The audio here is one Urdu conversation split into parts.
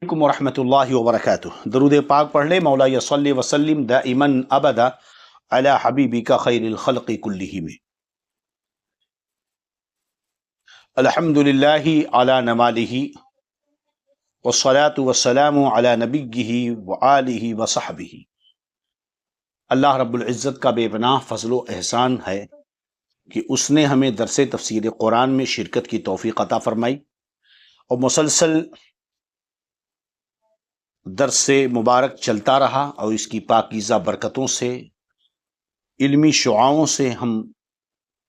علیکم ورحمۃ اللہ وبرکاتہ۔ درود پاک پڑھ لے۔ مولا صلی وسلم دائما ابدا علی حبیبک خیر الخلق کلہم۔ الحمد للہ علی نمالہ والصلاة والسلام علی نبیہ وآلہ وصحبہ۔ اللہ رب العزت کا بے پناہ فضل و احسان ہے کہ اس نے ہمیں درس تفسیر قرآن میں شرکت کی توفیق عطا فرمائی اور مسلسل درس مبارک چلتا رہا اور اس کی پاکیزہ برکتوں سے، علمی شعاعوں سے ہم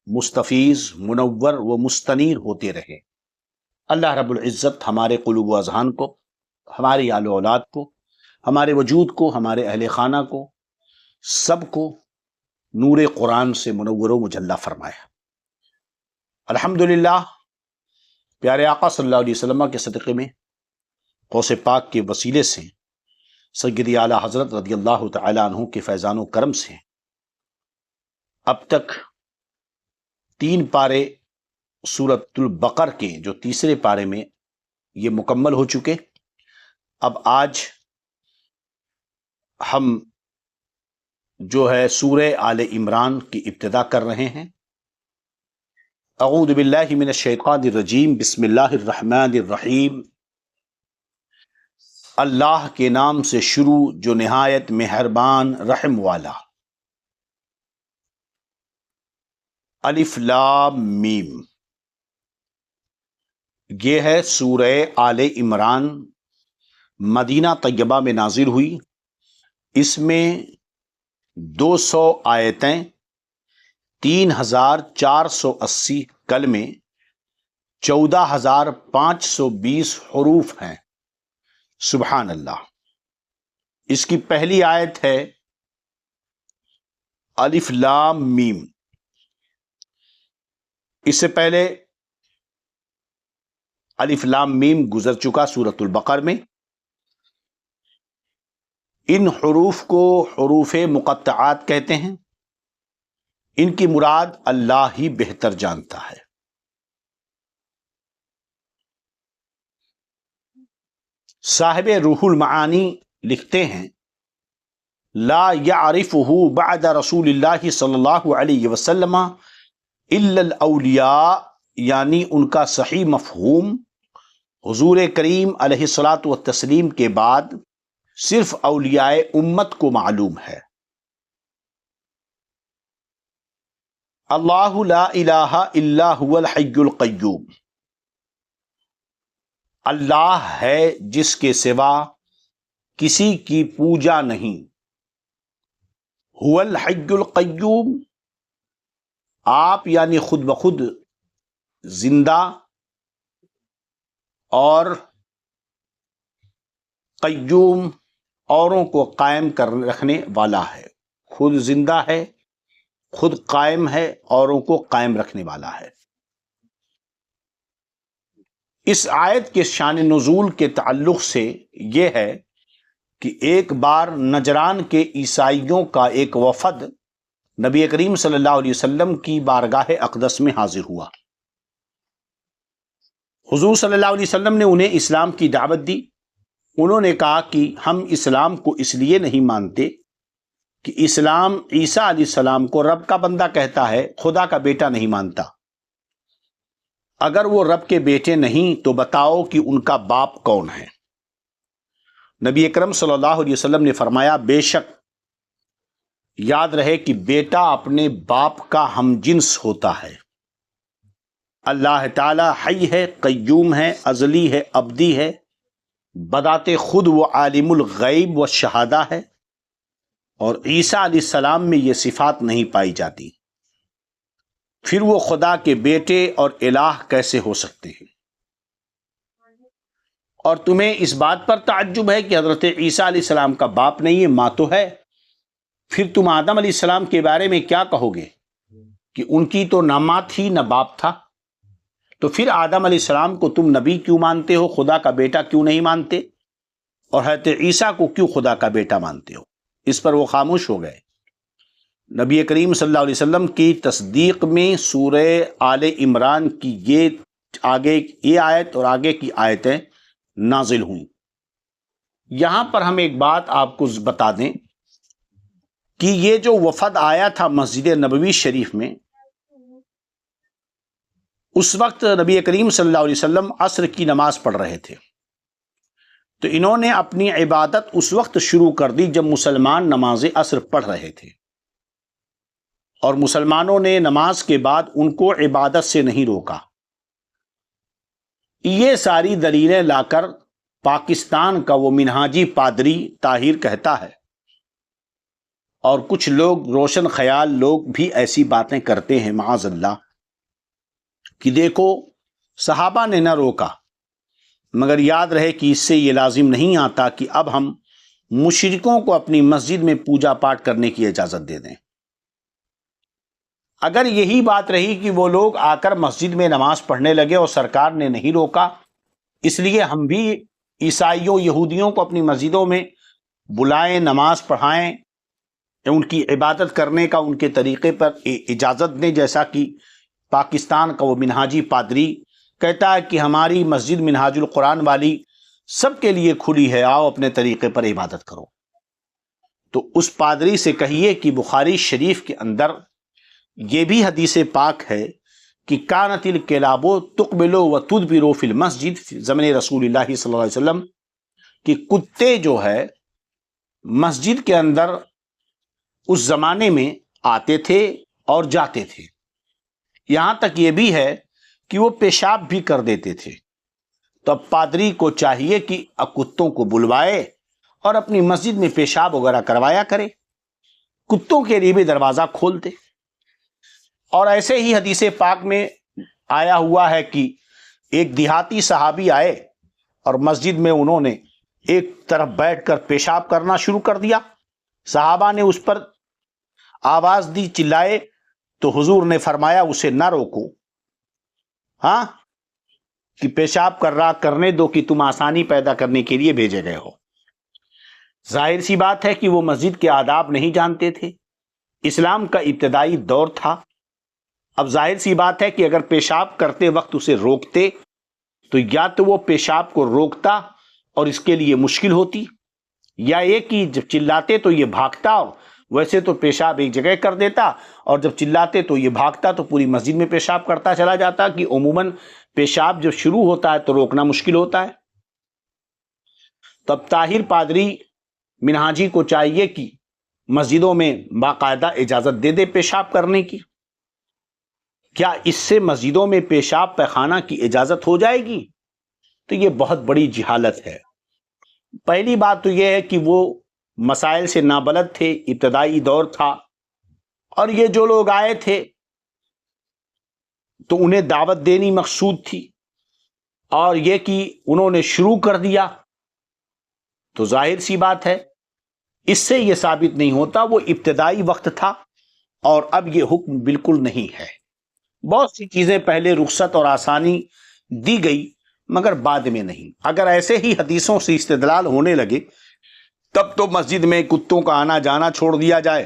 مستفیض، منور و مستنیر ہوتے رہے۔ اللہ رب العزت ہمارے قلوب و اذہان کو، ہماری آل و اولاد کو، ہمارے وجود کو، ہمارے اہل خانہ کو، سب کو نور قرآن سے منور و مجلہ فرمایا۔ الحمدللہ، پیارے آقا صلی اللہ علیہ وسلم کے صدقے میں، غوث پاک کے وسیلے سے، سیدی اعلیٰ حضرت رضی اللہ تعالیٰ عنہ کے فیضان و کرم سے اب تک 3 پارے سورۃ البقر کے جو تیسرے پارے میں یہ مکمل ہو چکے۔ اب آج ہم جو ہے سورہ آل عمران کی ابتدا کر رہے ہیں۔ اعوذ باللہ من الشیطان الرجیم، بسم اللہ الرحمن الرحیم۔ اللہ کے نام سے شروع جو نہایت مہربان رحم والا۔ الف لام میم، یہ ہے سورہ آل عمران، مدینہ طیبہ میں نازل ہوئی۔ اس میں 200 آیتیں، 3480 کلمے، 14520 حروف ہیں۔ سبحان اللہ۔ اس کی پہلی آیت ہے الف لام میم۔ اس سے پہلے الف لام میم گزر چکا سورۃ البقر میں۔ ان حروف کو حروف مقطعات کہتے ہیں۔ ان کی مراد اللہ ہی بہتر جانتا ہے۔ صاحب روح المعانی لکھتے ہیں، لا يعرفه بعد رسول اللہ صلی اللہ علیہ وسلم الا الاولیاء، یعنی ان کا صحیح مفہوم حضور کریم علیہ الصلاۃ والتسلیم کے بعد صرف اولیاء امت کو معلوم ہے۔ اللہ لا الہ الا هو الحی القیوم، اللہ ہے جس کے سوا کسی کی پوجا نہیں۔ هو الحی القیوم، آپ یعنی خود بخود زندہ اور قیوم، اوروں کو قائم کر رکھنے والا ہے۔ خود زندہ ہے، خود قائم ہے، اوروں کو قائم رکھنے والا ہے۔ اس آیت کے شان نزول کے تعلق سے یہ ہے کہ ایک بار نجران کے عیسائیوں کا ایک وفد نبی کریم صلی اللہ علیہ وسلم کی بارگاہ اقدس میں حاضر ہوا۔ حضور صلی اللہ علیہ وسلم نے انہیں اسلام کی دعوت دی۔ انہوں نے کہا کہ ہم اسلام کو اس لیے نہیں مانتے کہ اسلام عیسیٰ علیہ السلام کو رب کا بندہ کہتا ہے، خدا کا بیٹا نہیں مانتا۔ اگر وہ رب کے بیٹے نہیں تو بتاؤ کہ ان کا باپ کون ہے؟ نبی اکرم صلی اللہ علیہ وسلم نے فرمایا، بے شک یاد رہے کہ بیٹا اپنے باپ کا ہم جنس ہوتا ہے۔ اللہ تعالی حی ہے، قیوم ہے، ازلی ہے، ابدی ہے، بذات خود وہ عالم الغیب و شہادہ ہے، اور عیسیٰ علیہ السلام میں یہ صفات نہیں پائی جاتی۔ پھر وہ خدا کے بیٹے اور الہ کیسے ہو سکتے ہیں؟ اور تمہیں اس بات پر تعجب ہے کہ حضرت عیسیٰ علیہ السلام کا باپ نہیں ہے، ماں تو ہے۔ پھر تم آدم علیہ السلام کے بارے میں کیا کہو گے کہ ان کی تو نہ ماں تھی نہ باپ تھا؟ تو پھر آدم علیہ السلام کو تم نبی کیوں مانتے ہو، خدا کا بیٹا کیوں نہیں مانتے؟ اور حضرت عیسیٰ کو کیوں خدا کا بیٹا مانتے ہو؟ اس پر وہ خاموش ہو گئے۔ نبی کریم صلی اللہ علیہ وسلم کی تصدیق میں سورہ آل عمران کی یہ آیت اور آگے کی آیتیں نازل ہوئیں۔ یہاں پر ہم ایک بات آپ کو بتا دیں کہ یہ جو وفد آیا تھا مسجد نبوی شریف میں، اس وقت نبی کریم صلی اللہ علیہ وسلم عصر کی نماز پڑھ رہے تھے، تو انہوں نے اپنی عبادت اس وقت شروع کر دی جب مسلمان نماز عصر پڑھ رہے تھے، اور مسلمانوں نے نماز کے بعد ان کو عبادت سے نہیں روکا۔ یہ ساری دلیلیں لا کر پاکستان کا وہ منہاجی پادری طاہر کہتا ہے، اور کچھ لوگ روشن خیال لوگ بھی ایسی باتیں کرتے ہیں معاذ اللہ کہ دیکھو صحابہ نے نہ روکا، مگر یاد رہے کہ اس سے یہ لازم نہیں آتا کہ اب ہم مشرکوں کو اپنی مسجد میں پوجا پاٹ کرنے کی اجازت دے دیں۔ اگر یہی بات رہی کہ وہ لوگ آ کر مسجد میں نماز پڑھنے لگے اور سرکار نے نہیں روکا، اس لیے ہم بھی عیسائیوں یہودیوں کو اپنی مسجدوں میں بلائیں، نماز پڑھائیں، ان کی عبادت کرنے کا ان کے طریقے پر اجازت دیں، جیسا کہ پاکستان کا وہ منہاجی پادری کہتا ہے کہ ہماری مسجد منہاج القرآن والی سب کے لیے کھلی ہے، آؤ اپنے طریقے پر عبادت کرو۔ تو اس پادری سے کہیے کہ بخاری شریف کے اندر یہ بھی حدیث پاک ہے کہ کانت الکلاب تقبل و تدبر فی المسجد زمن رسول اللہ صلی اللہ علیہ وسلم، کہ کتے جو ہے مسجد کے اندر اس زمانے میں آتے تھے اور جاتے تھے، یہاں تک یہ بھی ہے کہ وہ پیشاب بھی کر دیتے تھے۔ تو اب پادری کو چاہیے کہ کتوں کو بلوائے اور اپنی مسجد میں پیشاب وغیرہ کروایا کرے، کتوں کے لیے بھی دروازہ کھول دے۔ اور ایسے ہی حدیث پاک میں آیا ہوا ہے کہ ایک دیہاتی صحابی آئے اور مسجد میں انہوں نے ایک طرف بیٹھ کر پیشاب کرنا شروع کر دیا، صحابہ نے اس پر آواز دی، چلائے، تو حضور نے فرمایا اسے نہ روکو، ہاں کہ پیشاب کر رہا کرنے دو، کہ تم آسانی پیدا کرنے کے لیے بھیجے گئے ہو۔ ظاہر سی بات ہے کہ وہ مسجد کے آداب نہیں جانتے تھے، اسلام کا ابتدائی دور تھا۔ اب ظاہر سی بات ہے کہ اگر پیشاب کرتے وقت اسے روکتے تو یا تو وہ پیشاب کو روکتا اور اس کے لیے مشکل ہوتی، یا یہ کہ جب چلاتے تو یہ بھاگتا، اور ویسے تو پیشاب ایک جگہ کر دیتا، اور جب چلاتے تو یہ بھاگتا تو پوری مسجد میں پیشاب کرتا چلا جاتا، کہ عموماً پیشاب جب شروع ہوتا ہے تو روکنا مشکل ہوتا ہے۔ تب طاہر پادری منہاجی کو چاہیے کہ مسجدوں میں باقاعدہ اجازت دے دے پیشاب کرنے کی۔ کیا اس سے مسجدوں میں پیشاب پیخانہ کی اجازت ہو جائے گی؟ تو یہ بہت بڑی جہالت ہے۔ پہلی بات تو یہ ہے کہ وہ مسائل سے نابلد تھے، ابتدائی دور تھا، اور یہ جو لوگ آئے تھے تو انہیں دعوت دینی مقصود تھی، اور یہ کہ انہوں نے شروع کر دیا، تو ظاہر سی بات ہے اس سے یہ ثابت نہیں ہوتا وہ ابتدائی وقت تھا اور اب یہ حکم بالکل نہیں ہے۔ بہت سی چیزیں پہلے رخصت اور آسانی دی گئی مگر بعد میں نہیں۔ اگر ایسے ہی حدیثوں سے استدلال ہونے لگے تب تو مسجد میں کتوں کا آنا جانا چھوڑ دیا جائے،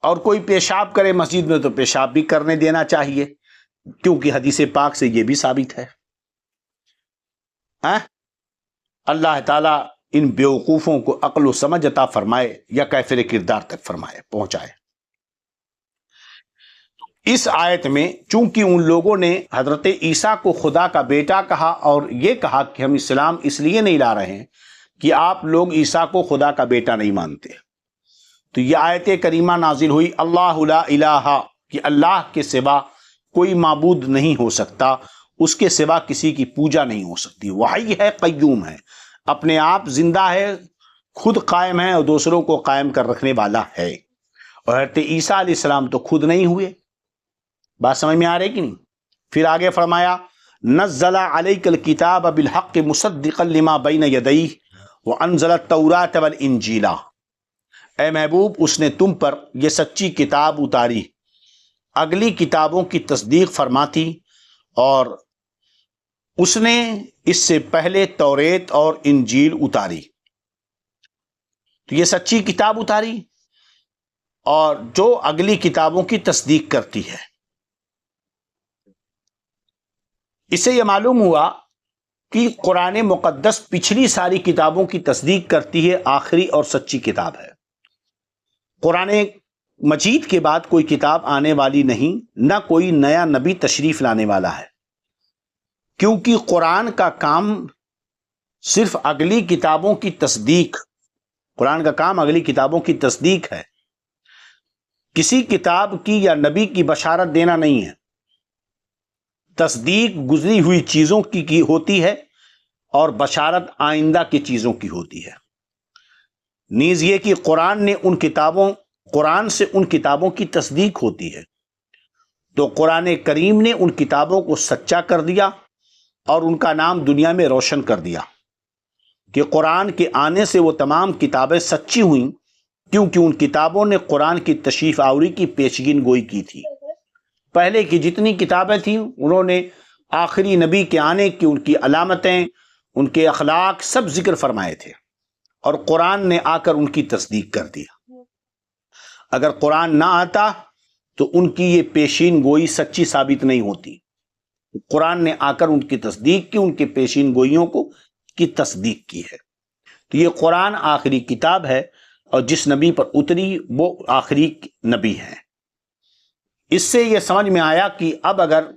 اور کوئی پیشاب کرے مسجد میں تو پیشاب بھی کرنے دینا چاہیے، کیونکہ حدیث پاک سے یہ بھی ثابت ہے۔ اللہ تعالیٰ ان بیوقوفوں کو عقل و سمجھ عطا فرمائے یا کیفر کردار تک فرمائے پہنچائے۔ اس آیت میں چونکہ ان لوگوں نے حضرت عیسیٰ کو خدا کا بیٹا کہا اور یہ کہا کہ ہم اسلام اس لیے نہیں لا رہے ہیں کہ آپ لوگ عیسیٰ کو خدا کا بیٹا نہیں مانتے، تو یہ آیت کریمہ نازل ہوئی اللہ لا الہ، کہ اللہ کے سوا کوئی معبود نہیں ہو سکتا، اس کے سوا کسی کی پوجا نہیں ہو سکتی، وحی ہے، قیوم ہے، اپنے آپ زندہ ہے، خود قائم ہے اور دوسروں کو قائم کر رکھنے والا ہے۔ اور حضرت عیسیٰ علیہ السلام تو خود نہیں ہوئے، بات سمجھ میں آ رہی کہ نہیں؟ پھر آگے فرمایا نزل علیک الکتاب بالحق مصدقا لما بین یدیہ وانزل التوراۃ والانجیل، اے محبوب اس نے تم پر یہ سچی کتاب اتاری، اگلی کتابوں کی تصدیق فرماتی، اور اس نے اس سے پہلے توریت اور انجیل اتاری۔ تو یہ سچی کتاب اتاری اور جو اگلی کتابوں کی تصدیق کرتی ہے۔ اس سے یہ معلوم ہوا کہ قرآن مقدس پچھلی ساری کتابوں کی تصدیق کرتی ہے، آخری اور سچی کتاب ہے۔ قرآن مجید کے بعد کوئی کتاب آنے والی نہیں، نہ کوئی نیا نبی تشریف لانے والا ہے، کیونکہ قرآن کا کام صرف اگلی کتابوں کی تصدیق، قرآن کا کام اگلی کتابوں کی تصدیق ہے، کسی کتاب کی یا نبی کی بشارت دینا نہیں ہے۔ تصدیق گزری ہوئی چیزوں کی ہوتی ہے اور بشارت آئندہ کی چیزوں کی ہوتی ہے۔ نیز یہ کہ قرآن سے ان کتابوں کی تصدیق ہوتی ہے، تو قرآن کریم نے ان کتابوں کو سچا کر دیا اور ان کا نام دنیا میں روشن کر دیا کہ قرآن کے آنے سے وہ تمام کتابیں سچی ہوئیں، کیونکہ ان کتابوں نے قرآن کی تشریف آوری کی پیشگین گوئی کی تھی۔ پہلے کی جتنی کتابیں تھیں انہوں نے آخری نبی کے آنے کی ان کی علامتیں، ان کے اخلاق سب ذکر فرمائے تھے، اور قرآن نے آ کر ان کی تصدیق کر دیا۔ اگر قرآن نہ آتا تو ان کی یہ پیشین گوئی سچی ثابت نہیں ہوتی۔ قرآن نے آ کر ان کی تصدیق کی، ان کے پیشین گوئیوں کی تصدیق کی ہے۔ تو یہ قرآن آخری کتاب ہے، اور جس نبی پر اتری وہ آخری نبی ہے۔ اس سے یہ سمجھ میں آیا کہ اب اگر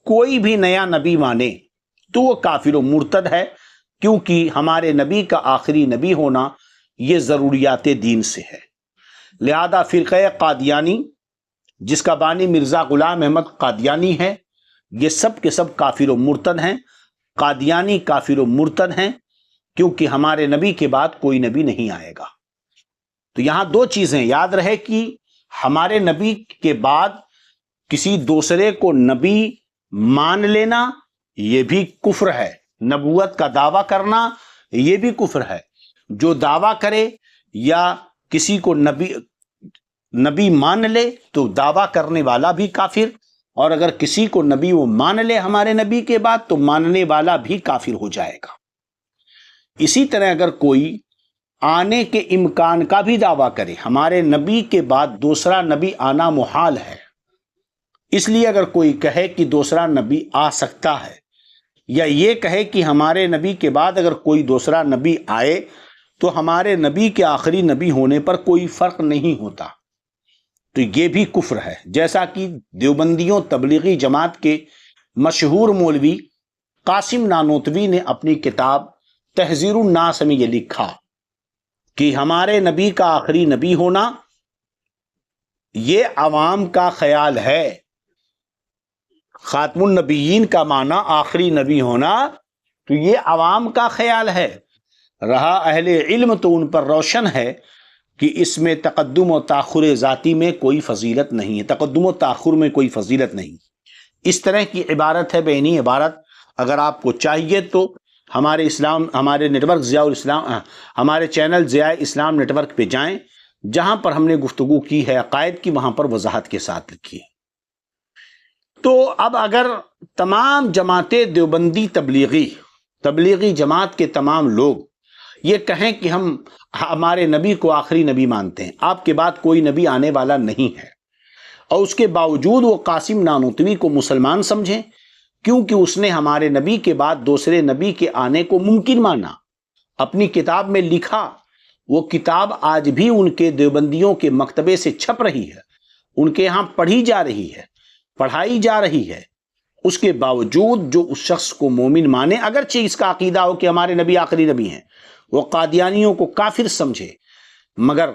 کوئی بھی نیا نبی مانے تو وہ کافر و مرتد ہے، کیونکہ ہمارے نبی کا آخری نبی ہونا یہ ضروریات دین سے ہے۔ لہذا فرقہ قادیانی، جس کا بانی مرزا غلام احمد قادیانی ہے، یہ سب کے سب کافر و مرتد ہیں۔ قادیانی کافر و مرتد ہیں، کیونکہ ہمارے نبی کے بعد کوئی نبی نہیں آئے گا۔ تو یہاں دو چیزیں یاد رہے کہ ہمارے نبی کے بعد کسی دوسرے کو نبی مان لینا یہ بھی کفر ہے، نبوت کا دعویٰ کرنا یہ بھی کفر ہے۔ جو دعویٰ کرے یا کسی کو نبی مان لے تو دعویٰ کرنے والا بھی کافر، اور اگر کسی کو نبی وہ مان لے ہمارے نبی کے بعد تو ماننے والا بھی کافر ہو جائے گا۔ اسی طرح اگر کوئی آنے کے امکان کا بھی دعویٰ کرے، ہمارے نبی کے بعد دوسرا نبی آنا محال ہے، اس لیے اگر کوئی کہے کہ دوسرا نبی آ سکتا ہے، یا یہ کہے کہ ہمارے نبی کے بعد اگر کوئی دوسرا نبی آئے تو ہمارے نبی کے آخری نبی ہونے پر کوئی فرق نہیں ہوتا، تو یہ بھی کفر ہے۔ جیسا کہ دیوبندیوں تبلیغی جماعت کے مشہور مولوی قاسم نانوتوی نے اپنی کتاب تحذیر الناس میں یہ لکھا کہ ہمارے نبی کا آخری نبی ہونا یہ عوام کا خیال ہے۔ خاتم النبیین کا معنی آخری نبی ہونا، تو یہ عوام کا خیال ہے۔ رہا اہل علم تو ان پر روشن ہے کہ اس میں تقدم و تاخر ذاتی میں کوئی فضیلت نہیں ہے، تقدم و تاخر میں کوئی فضیلت نہیں۔ اس طرح کی عبارت ہے بینی عبارت، اگر آپ کو چاہیے تو ہمارے نیٹ ورک ضیاء الاسلام، ہمارے چینل ضیاء اسلام نیٹ ورک پہ جائیں، جہاں پر ہم نے گفتگو کی ہے عقائد کی، وہاں پر وضاحت کے ساتھ لکھی ہے۔ تو اب اگر تمام جماعتیں دیوبندی تبلیغی جماعت کے تمام لوگ یہ کہیں کہ ہم ہمارے نبی کو آخری نبی مانتے ہیں، آپ کے بعد کوئی نبی آنے والا نہیں ہے، اور اس کے باوجود وہ قاسم نانوتوی کو مسلمان سمجھیں کیونکہ اس نے ہمارے نبی کے بعد دوسرے نبی کے آنے کو ممکن مانا، اپنی کتاب میں لکھا، وہ کتاب آج بھی ان کے دیوبندیوں کے مکتبے سے چھپ رہی ہے، ان کے ہاں پڑھی جا رہی ہے، پڑھائی جا رہی ہے۔ اس کے باوجود جو اس شخص کو مومن مانے، اگرچہ اس کا عقیدہ ہو کہ ہمارے نبی آخری نبی ہیں، وہ قادیانیوں کو کافر سمجھے، مگر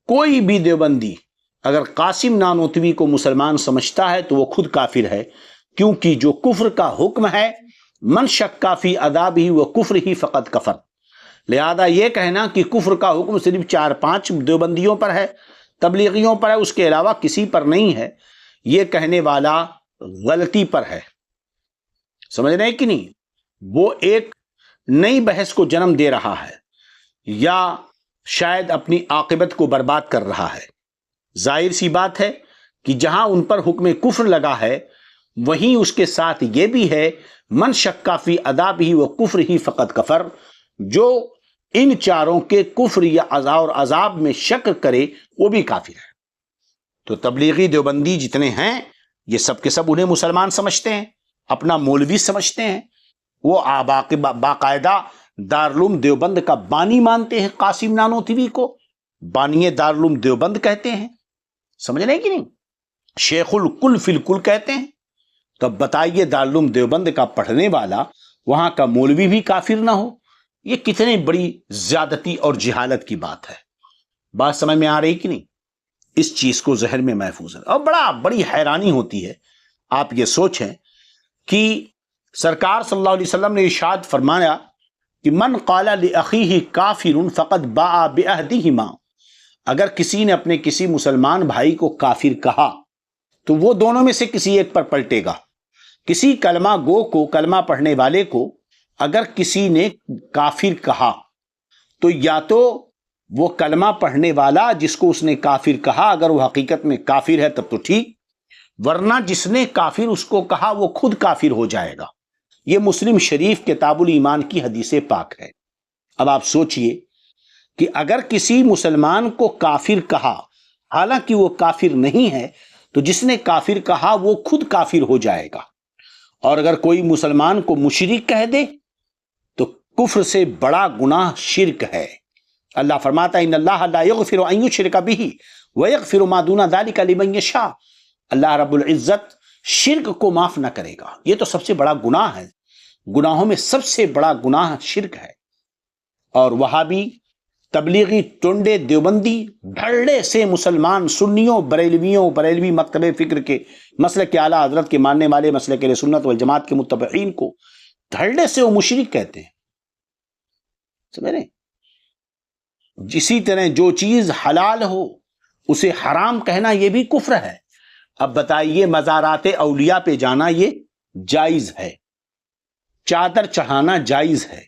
کوئی بھی دیوبندی اگر قاسم نانوتوی کو مسلمان سمجھتا ہے تو وہ خود کافر ہے، کیونکہ جو کفر کا حکم ہے من شک فی عذابہ و کفر ہی فقط کفر۔ لہذا یہ کہنا کہ کفر کا حکم صرف 4-5 دیوبندیوں پر ہے، تبلیغیوں پر ہے، اس کے علاوہ کسی پر نہیں ہے، یہ کہنے والا غلطی پر ہے۔ سمجھ رہے ہیں کہ نہیں؟ وہ ایک نئی بحث کو جنم دے رہا ہے، یا شاید اپنی عاقبت کو برباد کر رہا ہے۔ ظاہر سی بات ہے کہ جہاں ان پر حکم کفر لگا ہے وہیں اس کے ساتھ یہ بھی ہے من شک فی عذابہ و کفر ہی فقط کفر، جو ان چاروں کے کفر یا عذاب میں شک کرے وہ بھی کافر ہے۔ تو تبلیغی دیوبندی جتنے ہیں یہ سب کے سب انہیں مسلمان سمجھتے ہیں، اپنا مولوی سمجھتے ہیں، وہ باقاعدہ دارالعلوم دیوبند کا بانی مانتے ہیں قاسم نانوتوی کو، بانی دارالعلوم دیوبند کہتے ہیں، سمجھ رہے ہیں کہ نہیں؟ شیخ الکل فی الکل کہتے ہیں۔ تو بتائیے دارالعلوم دیوبند کا پڑھنے والا وہاں کا مولوی بھی کافر نہ ہو، یہ کتنی بڑی زیادتی اور جہالت کی بات ہے۔ بات سمجھ میں آ رہی کہ نہیں؟ اس چیز کو ذہن میں محفوظ ہے۔ اور بڑی حیرانی ہوتی ہے، آپ یہ سوچیں کہ سرکار صلی اللہ علیہ وسلم نے ارشاد فرمایا کہ من قال لأخیہ کافر فقد باء بعہدہما، اگر کسی نے اپنے کسی مسلمان بھائی کو کافر کہا تو وہ دونوں میں سے کسی ایک پر پلٹے گا۔ کسی کلمہ گو کو، کلمہ پڑھنے والے کو اگر کسی نے کافر کہا تو یا تو وہ کلمہ پڑھنے والا جس کو اس نے کافر کہا اگر وہ حقیقت میں کافر ہے تب تو ٹھیک، ورنہ جس نے کافر اس کو کہا وہ خود کافر ہو جائے گا۔ یہ مسلم شریف کتاب الایمان کی حدیث پاک ہے۔ اب آپ سوچئے کہ اگر کسی مسلمان کو کافر کہا حالانکہ وہ کافر نہیں ہے تو جس نے کافر کہا وہ خود کافر ہو جائے گا، اور اگر کوئی مسلمان کو مشرک کہہ دے تو کفر سے بڑا گناہ شرک ہے۔ اللہ فرماتا ہے ان اللہ لا یغفر ان یشرک بہ ویغفر ما دون ذلک لمن یشاء، اللہ رب العزت شرک کو معاف نہ کرے گا۔ یہ تو سب سے بڑا گناہ ہے، گناہوں میں سب سے بڑا گناہ شرک ہے۔ اور وہابی، تبلیغی، ٹنڈے، دیوبندی، دھڑے سے مسلمان سنیوں، بریلویوں، بریلوی مکتب فکر کے مسلک کے اعلیٰ حضرت کے ماننے والے، مسلک کے سنت والجماعت کے متبعین کو دھڑے سے وہ مشرک کہتے ہیں، سمجھ رہے ہیں؟ اسی طرح جو چیز حلال ہو اسے حرام کہنا یہ بھی کفر ہے۔ اب بتائیے مزارات اولیاء پہ جانا یہ جائز ہے، چادر چڑھانا جائز ہے،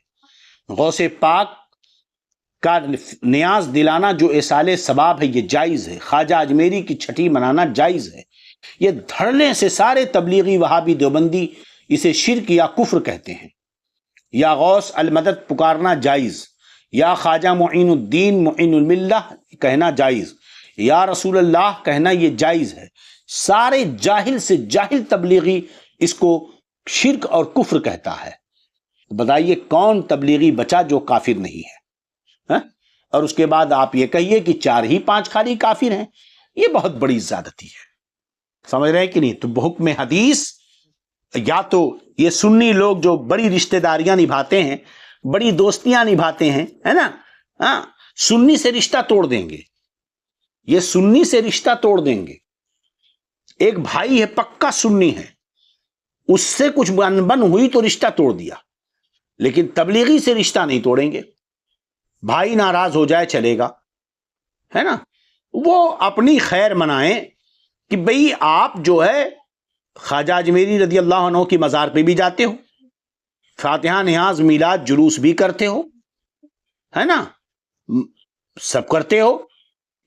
غوث پاک کا نیاز دلانا جو ایصال ثواب ہے یہ جائز ہے، خواجہ اجمیری کی چھٹی منانا جائز ہے۔ یہ دھڑنے سے سارے تبلیغی وہابی دیوبندی اسے شرک یا کفر کہتے ہیں۔ یا غوث المدد پکارنا جائز، یا خواجہ معین الدین معین الملہ کہنا جائز، یا رسول اللہ کہنا یہ جائز ہے۔ سارے جاہل سے جاہل تبلیغی اس کو شرک اور کفر کہتا ہے۔ بتائیے کون تبلیغی بچا جو کافر نہیں ہے؟ اور اس کے بعد آپ یہ کہیے کہ 4 ہی 5 خالی کافر ہیں، یہ بہت بڑی زیادتی ہے، سمجھ رہے ہیں کہ نہیں؟ تو بحکم حدیث یا تو یہ سنی لوگ جو بڑی رشتہ داریاں نبھاتے ہیں، بڑی دوستیاں نبھاتے ہیں، ہے نا، سنی سے رشتہ توڑ دیں گے، یہ سنی سے رشتہ توڑ دیں گے۔ ایک بھائی ہے پکا سنی ہے، اس سے کچھ انبن ہوئی تو رشتہ توڑ دیا، لیکن تبلیغی سے رشتہ نہیں توڑیں گے۔ بھائی ناراض ہو جائے چلے گا، ہے نا، وہ اپنی خیر منائیں کہ بھئی آپ جو ہے خواجہ اجمیری رضی اللہ عنہ کی مزار پہ بھی جاتے ہو، فاتحہ نیاز میلاد جلوس بھی کرتے ہو، ہے نا، سب کرتے ہو،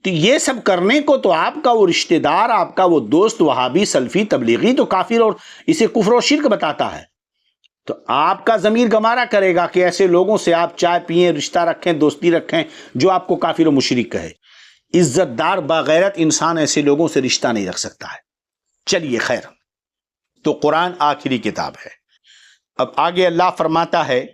تو یہ سب کرنے کو تو آپ کا وہ رشتہ دار، آپ کا وہ دوست وہابی سلفی تبلیغی تو کافر اور اسے کفر و شرک بتاتا ہے، تو آپ کا ضمیر گوارا کرے گا کہ ایسے لوگوں سے آپ چائے پئیں، رشتہ رکھیں، دوستی رکھیں جو آپ کو کافر و مشرک کہے۔ عزت دار باغیرت انسان ایسے لوگوں سے رشتہ نہیں رکھ سکتا ہے۔ چلیے خیر، تو قرآن آخری کتاب ہے۔ اب آگے اللہ فرماتا ہے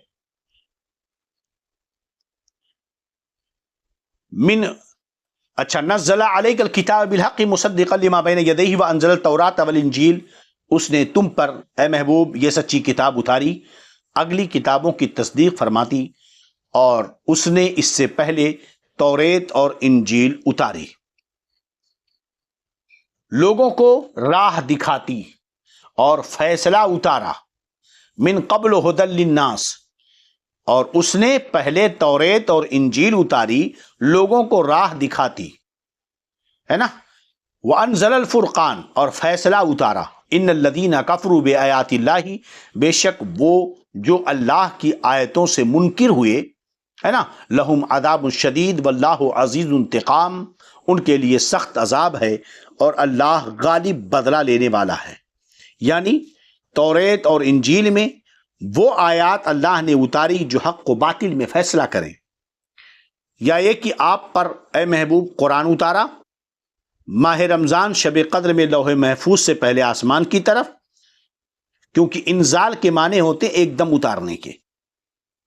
نزل علیک الکتاب بالحق مصدقا لما بین یدیہ وانزل التوراۃ والانجیل، اس نے تم پر اے محبوب یہ سچی کتاب اتاری، اگلی کتابوں کی تصدیق فرماتی، اور اس نے اس سے پہلے توریت اور انجیل اتاری، لوگوں کو راہ دکھاتی اور فیصلہ اتارا، من قبل ھدی للناس، اور اس نے پہلے توریت اور انجیل اتاری لوگوں کو راہ دکھاتی، ہے نا، وانزل الفرقان، اور فیصلہ اتارا، ان الذین کفروا بآیات اللہ، بے شک وہ جو اللہ کی آیتوں سے منکر ہوئے، ہے نا، لہم عذاب شدید واللہ عزیز انتقام، ان کے لیے سخت عذاب ہے اور اللہ غالب بدلہ لینے والا ہے۔ یعنی توریت اور انجیل میں وہ آیات اللہ نے اتاری جو حق و باطل میں فیصلہ کریں، یا یہ کہ آپ پر اے محبوب قرآن اتارا ماہ رمضان شب قدر میں لوح محفوظ سے پہلے آسمان کی طرف، کیونکہ انزال کے معنی ہوتے ایک دم اتارنے کے۔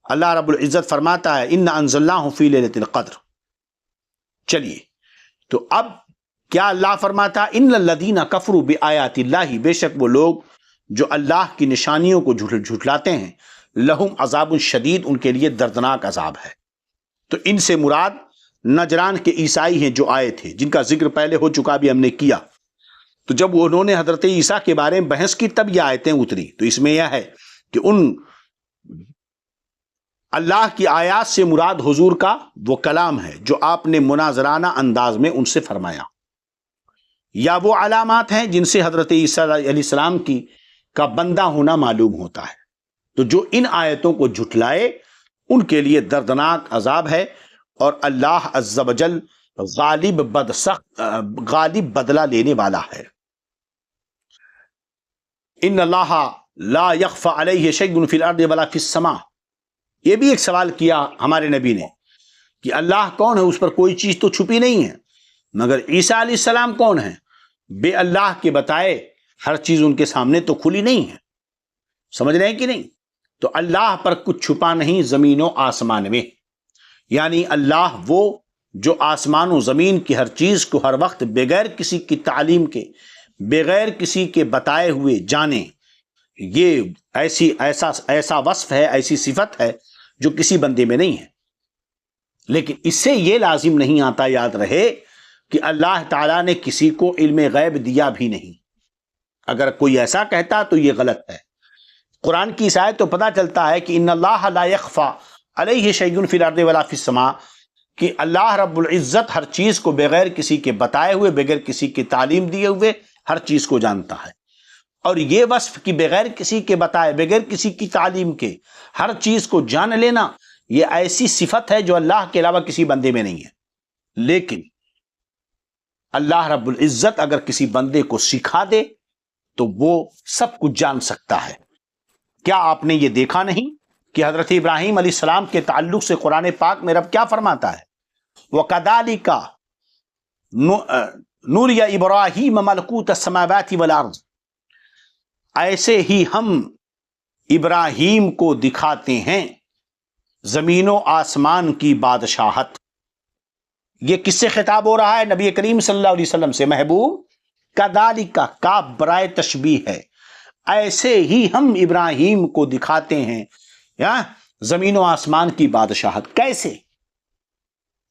اللہ رب العزت فرماتا ہے اِنَّا أَنزَلْنَاهُ فِي لَيْلَةِ الْقَدْرِ۔ چلیے، تو اب کیا اللہ فرماتا اِنَّ الَّذِينَ كَفْرُوا بِآيَاتِ اللَّهِ، بے شک وہ لوگ جو اللہ کی نشانیوں کو جھٹلاتے ہیں، لہم عذاب شدید، ان کے لیے دردناک عذاب ہے۔ تو ان سے مراد نجران کے عیسائی ہیں جو آئے تھے، جن کا ذکر پہلے ہو چکا بھی ہم نے کیا۔ تو جب انہوں نے حضرت عیسیٰ کے بارے میں بحث کی تب یہ آیتیں اتری۔ تو اس میں یہ ہے کہ ان اللہ کی آیات سے مراد حضور کا وہ کلام ہے جو آپ نے مناظرانہ انداز میں ان سے فرمایا، یا وہ علامات ہیں جن سے حضرت عیسیٰ علیہ السلام کا بندہ ہونا معلوم ہوتا ہے۔ تو جو ان آیتوں کو جھٹلائے ان کے لیے دردناک عذاب ہے، اور اللہ عز و جل غالب بدلہ لینے والا ہے۔ ان اللہ لا یخفی علیہ شیء فی الارض ولا فی السماء۔ یہ بھی ایک سوال کیا ہمارے نبی نے کہ اللہ کون ہے، اس پر کوئی چیز تو چھپی نہیں ہے، مگر عیسیٰ علیہ السلام کون ہیں؟ بے اللہ کے بتائے ہر چیز ان کے سامنے تو کھلی نہیں ہے، سمجھ رہے ہیں کہ نہیں؟ تو اللہ پر کچھ چھپا نہیں زمین و آسمان میں، یعنی اللہ وہ جو آسمان و زمین کی ہر چیز کو ہر وقت بغیر کسی کی تعلیم کے، بغیر کسی کے بتائے ہوئے جانے، یہ ایسا وصف ہے، ایسی صفت ہے جو کسی بندے میں نہیں ہے۔ لیکن اس سے یہ لازم نہیں آتا، یاد رہے، کہ اللہ تعالیٰ نے کسی کو علم غیب دیا بھی نہیں۔ اگر کوئی ایسا کہتا تو یہ غلط ہے۔ قرآن کی اس آیت تو پتہ چلتا ہے کہ ان اللہ لا یخفی علیہ شیء فی الارض ولا فی السماء، کہ اللہ رب العزت ہر چیز کو بغیر کسی کے بتائے ہوئے، بغیر کسی کی تعلیم دیے ہوئے ہر چیز کو جانتا ہے۔ اور یہ وصف کہ بغیر کسی کے بتائے، بغیر کسی کی تعلیم کے ہر چیز کو جان لینا، یہ ایسی صفت ہے جو اللہ کے علاوہ کسی بندے میں نہیں ہے۔ لیکن اللہ رب العزت اگر کسی بندے کو سکھا دے تو وہ سب کچھ جان سکتا ہے۔ کیا آپ نے یہ دیکھا نہیں کہ حضرت ابراہیم علیہ السلام کے تعلق سے قرآن پاک میں رب کیا فرماتا ہے؟ وَكَذَلِكَ نُرِيَ إِبْرَاهِيمَ مَلَكُوتَ السَّمَاوَاتِ وَالْأَرْضِ، ایسے ہی ہم ابراہیم کو دکھاتے ہیں زمین و آسمان کی بادشاہت۔ یہ کس سے خطاب ہو رہا ہے؟ نبی کریم صلی اللہ علیہ وسلم سے۔ محبوب کذالک کا برائے تشبیہ ہے، ایسے ہی ہم ابراہیم کو دکھاتے ہیں زمین و آسمان کی بادشاہت۔ کیسے؟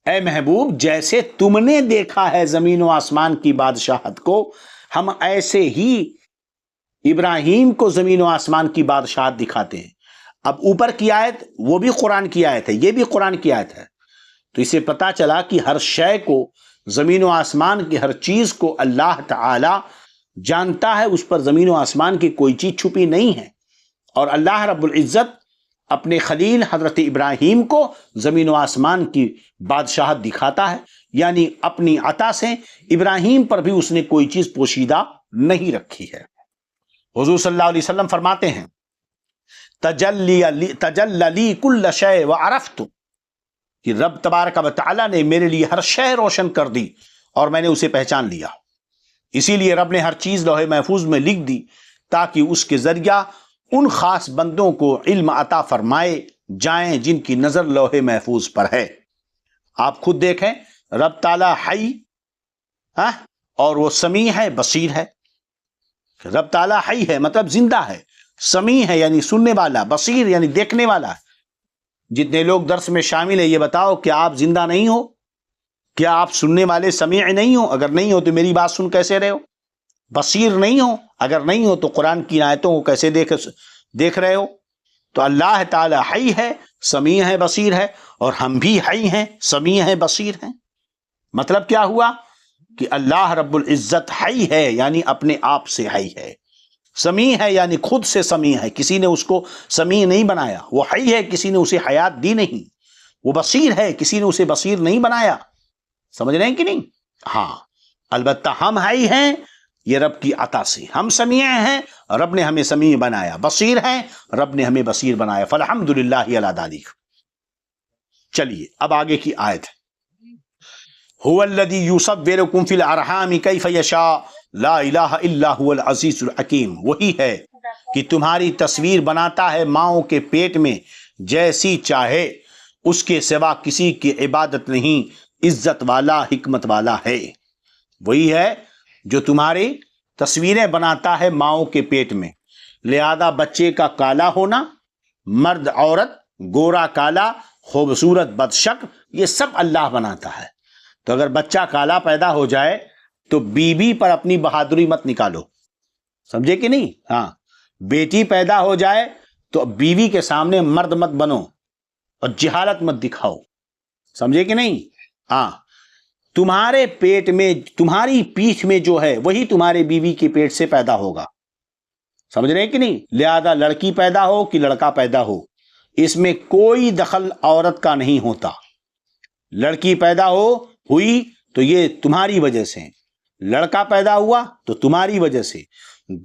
اے محبوب، جیسے تم نے دیکھا ہے زمین و آسمان کی بادشاہت کو، ہم ایسے ہی ابراہیم کو زمین و آسمان کی بادشاہت دکھاتے ہیں۔ اب اوپر کی آیت وہ بھی قرآن کی آیت ہے، یہ بھی قرآن کی آیت ہے۔ تو اسے پتا چلا کہ ہر شے کو، زمین و آسمان کی ہر چیز کو اللہ تعالی جانتا ہے، اس پر زمین و آسمان کی کوئی چیز چھپی نہیں ہے۔ اور اللہ رب العزت اپنے خلیل حضرت ابراہیم کو زمین و آسمان کی بادشاہت دکھاتا ہے، یعنی اپنی عطا سے ابراہیم پر بھی اس نے کوئی چیز پوشیدہ نہیں رکھی ہے۔ حضور صلی اللہ علیہ وسلم فرماتے ہیں تجلی کل شیء وعرفت، کہ رب تبارک و تعالی نے میرے لیے ہر شے روشن کر دی اور میں نے اسے پہچان لیا۔ اسی لیے رب نے ہر چیز لوح محفوظ میں لکھ دی تاکہ اس کے ذریعہ ان خاص بندوں کو علم عطا فرمائے جائیں جن کی نظر لوح محفوظ پر ہے۔ آپ خود دیکھیں، رب تعالی حی اور وہ سمیع ہے، بصیر ہے۔ رب تعالی حی ہے مطلب زندہ ہے، سمیع ہے یعنی سننے والا، بصیر یعنی دیکھنے والا ہے۔ جتنے لوگ درس میں شامل ہیں، یہ بتاؤ کیا آپ زندہ نہیں ہو؟ کیا آپ سننے والے سمیع نہیں ہو؟ اگر نہیں ہو تو میری بات سن کیسے رہے ہو؟ بصیر نہیں ہو؟ اگر نہیں ہو تو قرآن کی آیتوں کو کیسے دیکھ رہے ہو؟ تو اللہ تعالی حی ہے، سمیع ہے، بصیر ہے، اور ہم بھی حی ہیں، سمیع ہیں، بصیر ہیں۔ مطلب کیا ہوا کہ اللہ رب العزت حی ہے یعنی اپنے آپ سے حی ہے، سمیع ہے یعنی خود سے سمیع ہے، کسی نے اس کو سمیع نہیں بنایا۔ وہ حی ہے، کسی نے اسے حیات دی نہیں۔ وہ بصیر ہے، کسی نے اسے بصیر نہیں بنایا۔ سمجھ رہے ہیں کہ نہیں؟ ہاں، البتہ ہم حی ہیں یہ رب کی عطا سے، ہم سمیع ہیں، رب نے ہمیں سمیع بنایا، بصیر ہیں، رب نے ہمیں بصیر بنایا۔ فالحمدللہ علی ذالک۔ چلیے اب آگے کی آیت ہے، هو الذی یصورکم فی الارحام کیف یشاء لا الہ الا هو العزیز الحکیم۔ وہی ہے کہ تمہاری تصویر بناتا ہے ماؤں کے پیٹ میں جیسی چاہے، اس کے سوا کسی کی عبادت نہیں، عزت والا حکمت والا ہے۔ وہی ہے جو تمہاری تصویریں بناتا ہے ماؤں کے پیٹ میں، لہذا بچے کا کالا ہونا، مرد عورت، گورا کالا، خوبصورت بدشک، یہ سب اللہ بناتا ہے۔ تو اگر بچہ کالا پیدا ہو جائے تو بیوی پر اپنی بہادری مت نکالو، سمجھے کہ نہیں؟ ہاں، بیٹی پیدا ہو جائے تو بیوی کے سامنے مرد مت بنو اور جہالت مت دکھاؤ، سمجھے کہ نہیں؟ ہاں، تمہارے پیٹ میں، تمہاری پیٹھ میں جو ہے وہی تمہارے بیوی کے پیٹ سے پیدا ہوگا، سمجھ رہے ہیں کہ نہیں؟ لہذا لڑکی پیدا ہو کہ لڑکا پیدا ہو، اس میں کوئی دخل عورت کا نہیں ہوتا۔ لڑکی پیدا ہوئی تو یہ تمہاری وجہ سے، لڑکا پیدا ہوا تو تمہاری وجہ سے،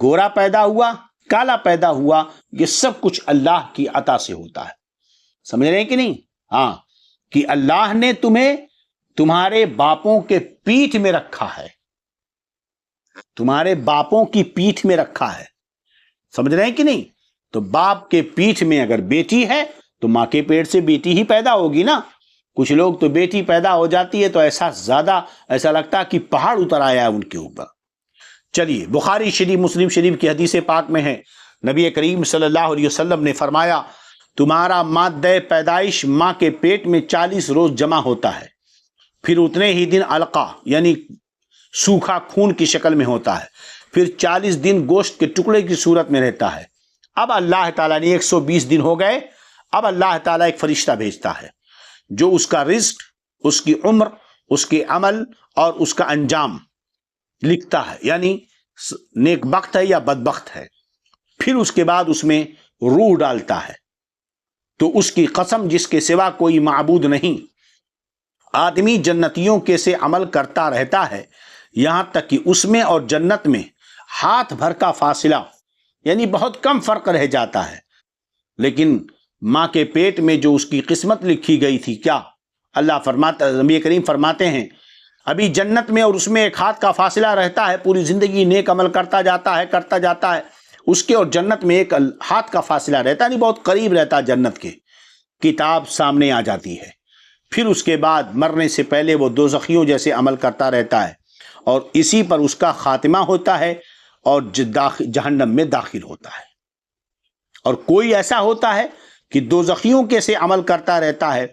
گورا پیدا ہوا، کالا پیدا ہوا، یہ سب کچھ اللہ کی عطا سے ہوتا ہے، سمجھ رہے ہیں کہ نہیں؟ ہاں، کہ اللہ نے تمہیں تمہارے باپوں کے پیٹھ میں رکھا ہے، تمہارے باپوں کی پیٹھ میں رکھا ہے، سمجھ رہے ہیں کہ نہیں؟ تو باپ کے پیٹھ میں اگر بیٹی ہے تو ماں کے پیٹ سے بیٹی ہی پیدا ہوگی نا۔ کچھ لوگ تو بیٹی پیدا ہو جاتی ہے تو ایسا لگتا کہ پہاڑ اتر آیا ہے ان کے اوپر۔ چلیے، بخاری شریف، مسلم شریف کی حدیث پاک میں ہے، نبی کریم صلی اللہ علیہ وسلم نے فرمایا، تمہارا مادہ پیدائش ماں کے پیٹ میں 40 روز جمع ہوتا ہے، پھر اتنے ہی دن علقہ یعنی سوکھا خون کی شکل میں ہوتا ہے، پھر 40 دن گوشت کے ٹکڑے کی صورت میں رہتا ہے۔ اب اللہ تعالیٰ نے 120 دن ہو گئے، اب اللہ تعالیٰ ایک فرشتہ بھیجتا ہے جو اس کا رزق، اس کی عمر، اس کے عمل اور اس کا انجام لکھتا ہے، یعنی نیک بخت ہے یا بدبخت ہے۔ پھر اس کے بعد اس میں روح ڈالتا ہے، تو اس کی قسم جس کے سوا کوئی معبود نہیں، آدمی جنتیوں کے سے عمل کرتا رہتا ہے یہاں تک کہ اس میں اور جنت میں ہاتھ بھر کا فاصلہ، یعنی بہت کم فرق رہ جاتا ہے، لیکن ماں کے پیٹ میں جو اس کی قسمت لکھی گئی تھی، کیا اللہ فرماتا، نبی کریم فرماتے ہیں، ابھی جنت میں اور اس میں ایک ہاتھ کا فاصلہ رہتا ہے، پوری زندگی نیک عمل کرتا جاتا ہے، اس کے اور جنت میں ایک ہاتھ کا فاصلہ رہتا ہے، نہیں بہت قریب رہتا ہے جنت کے، کتاب سامنے آ جاتی ہے۔ پھر اس کے بعد مرنے سے پہلے وہ دوزخیوں جیسے عمل کرتا رہتا ہے اور اسی پر اس کا خاتمہ ہوتا ہے اور جہنم میں داخل ہوتا ہے۔ اور کوئی ایسا ہوتا ہے کہ دوزخیوں کے سے عمل کرتا رہتا ہے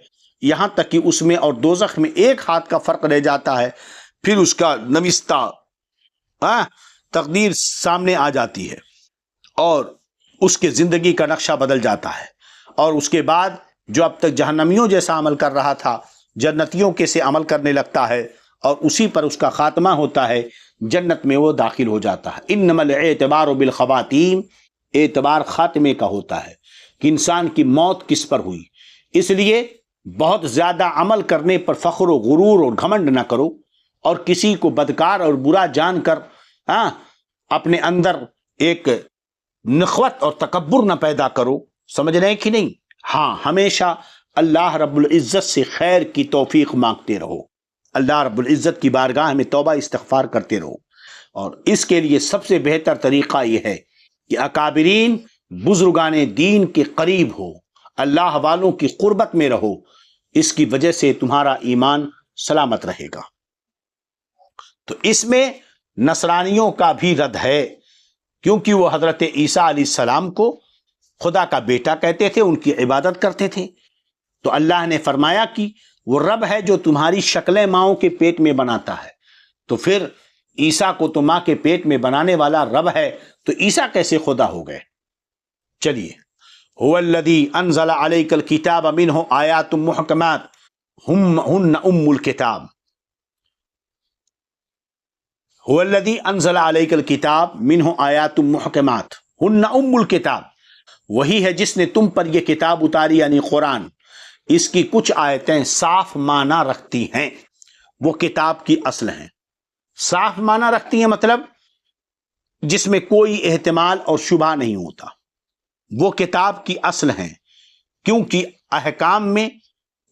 یہاں تک کہ اس میں اور دوزخ میں ایک ہاتھ کا فرق رہ جاتا ہے، پھر اس کا نوشتہ تقدیر سامنے آ جاتی ہے اور اس کے زندگی کا نقشہ بدل جاتا ہے، اور اس کے بعد جو اب تک جہنمیوں جیسا عمل کر رہا تھا جنتیوں کے سے عمل کرنے لگتا ہے اور اسی پر اس کا خاتمہ ہوتا ہے، جنت میں وہ داخل ہو جاتا ہے۔ انما الاعتبار بالخواتیم، اعتبار خاتمے کا ہوتا ہے کہ انسان کی موت کس پر ہوئی۔ اس لیے بہت زیادہ عمل کرنے پر فخر و غرور اور گھمنڈ نہ کرو، اور کسی کو بدکار اور برا جان کر اپنے اندر ایک نخوت اور تکبر نہ پیدا کرو، سمجھ رہے ہیں کہ نہیں؟ ہاں، ہمیشہ اللہ رب العزت سے خیر کی توفیق مانگتے رہو، اللہ رب العزت کی بارگاہ میں توبہ استغفار کرتے رہو، اور اس کے لیے سب سے بہتر طریقہ یہ ہے کہ اکابرین بزرگان دین کے قریب ہو، اللہ والوں کی قربت میں رہو، اس کی وجہ سے تمہارا ایمان سلامت رہے گا۔ تو اس میں نصرانیوں کا بھی رد ہے، کیونکہ وہ حضرت عیسیٰ علیہ السلام کو خدا کا بیٹا کہتے تھے، ان کی عبادت کرتے تھے، تو اللہ نے فرمایا کہ وہ رب ہے جو تمہاری شکلیں ماؤں کے پیٹ میں بناتا ہے، تو پھر عیسیٰ کو تو ماں کے پیٹ میں بنانے والا رب ہے، تو عیسیٰ کیسے خدا ہو گئے؟ چلیے، هو الذی انزل علیک الکتاب منہ آیات محکمات ہن ام الکتاب، هو الذی انزل علیک الکتاب منہ آیات محکمات ہن ام الکتاب، وہی ہے جس نے تم پر یہ کتاب اتاری یعنی قرآن، اس کی کچھ آیتیں صاف معنی رکھتی ہیں، وہ کتاب کی اصل ہیں۔ صاف معنی رکھتی ہیں مطلب جس میں کوئی احتمال اور شبہ نہیں ہوتا، وہ کتاب کی اصل ہیں، کیونکہ احکام میں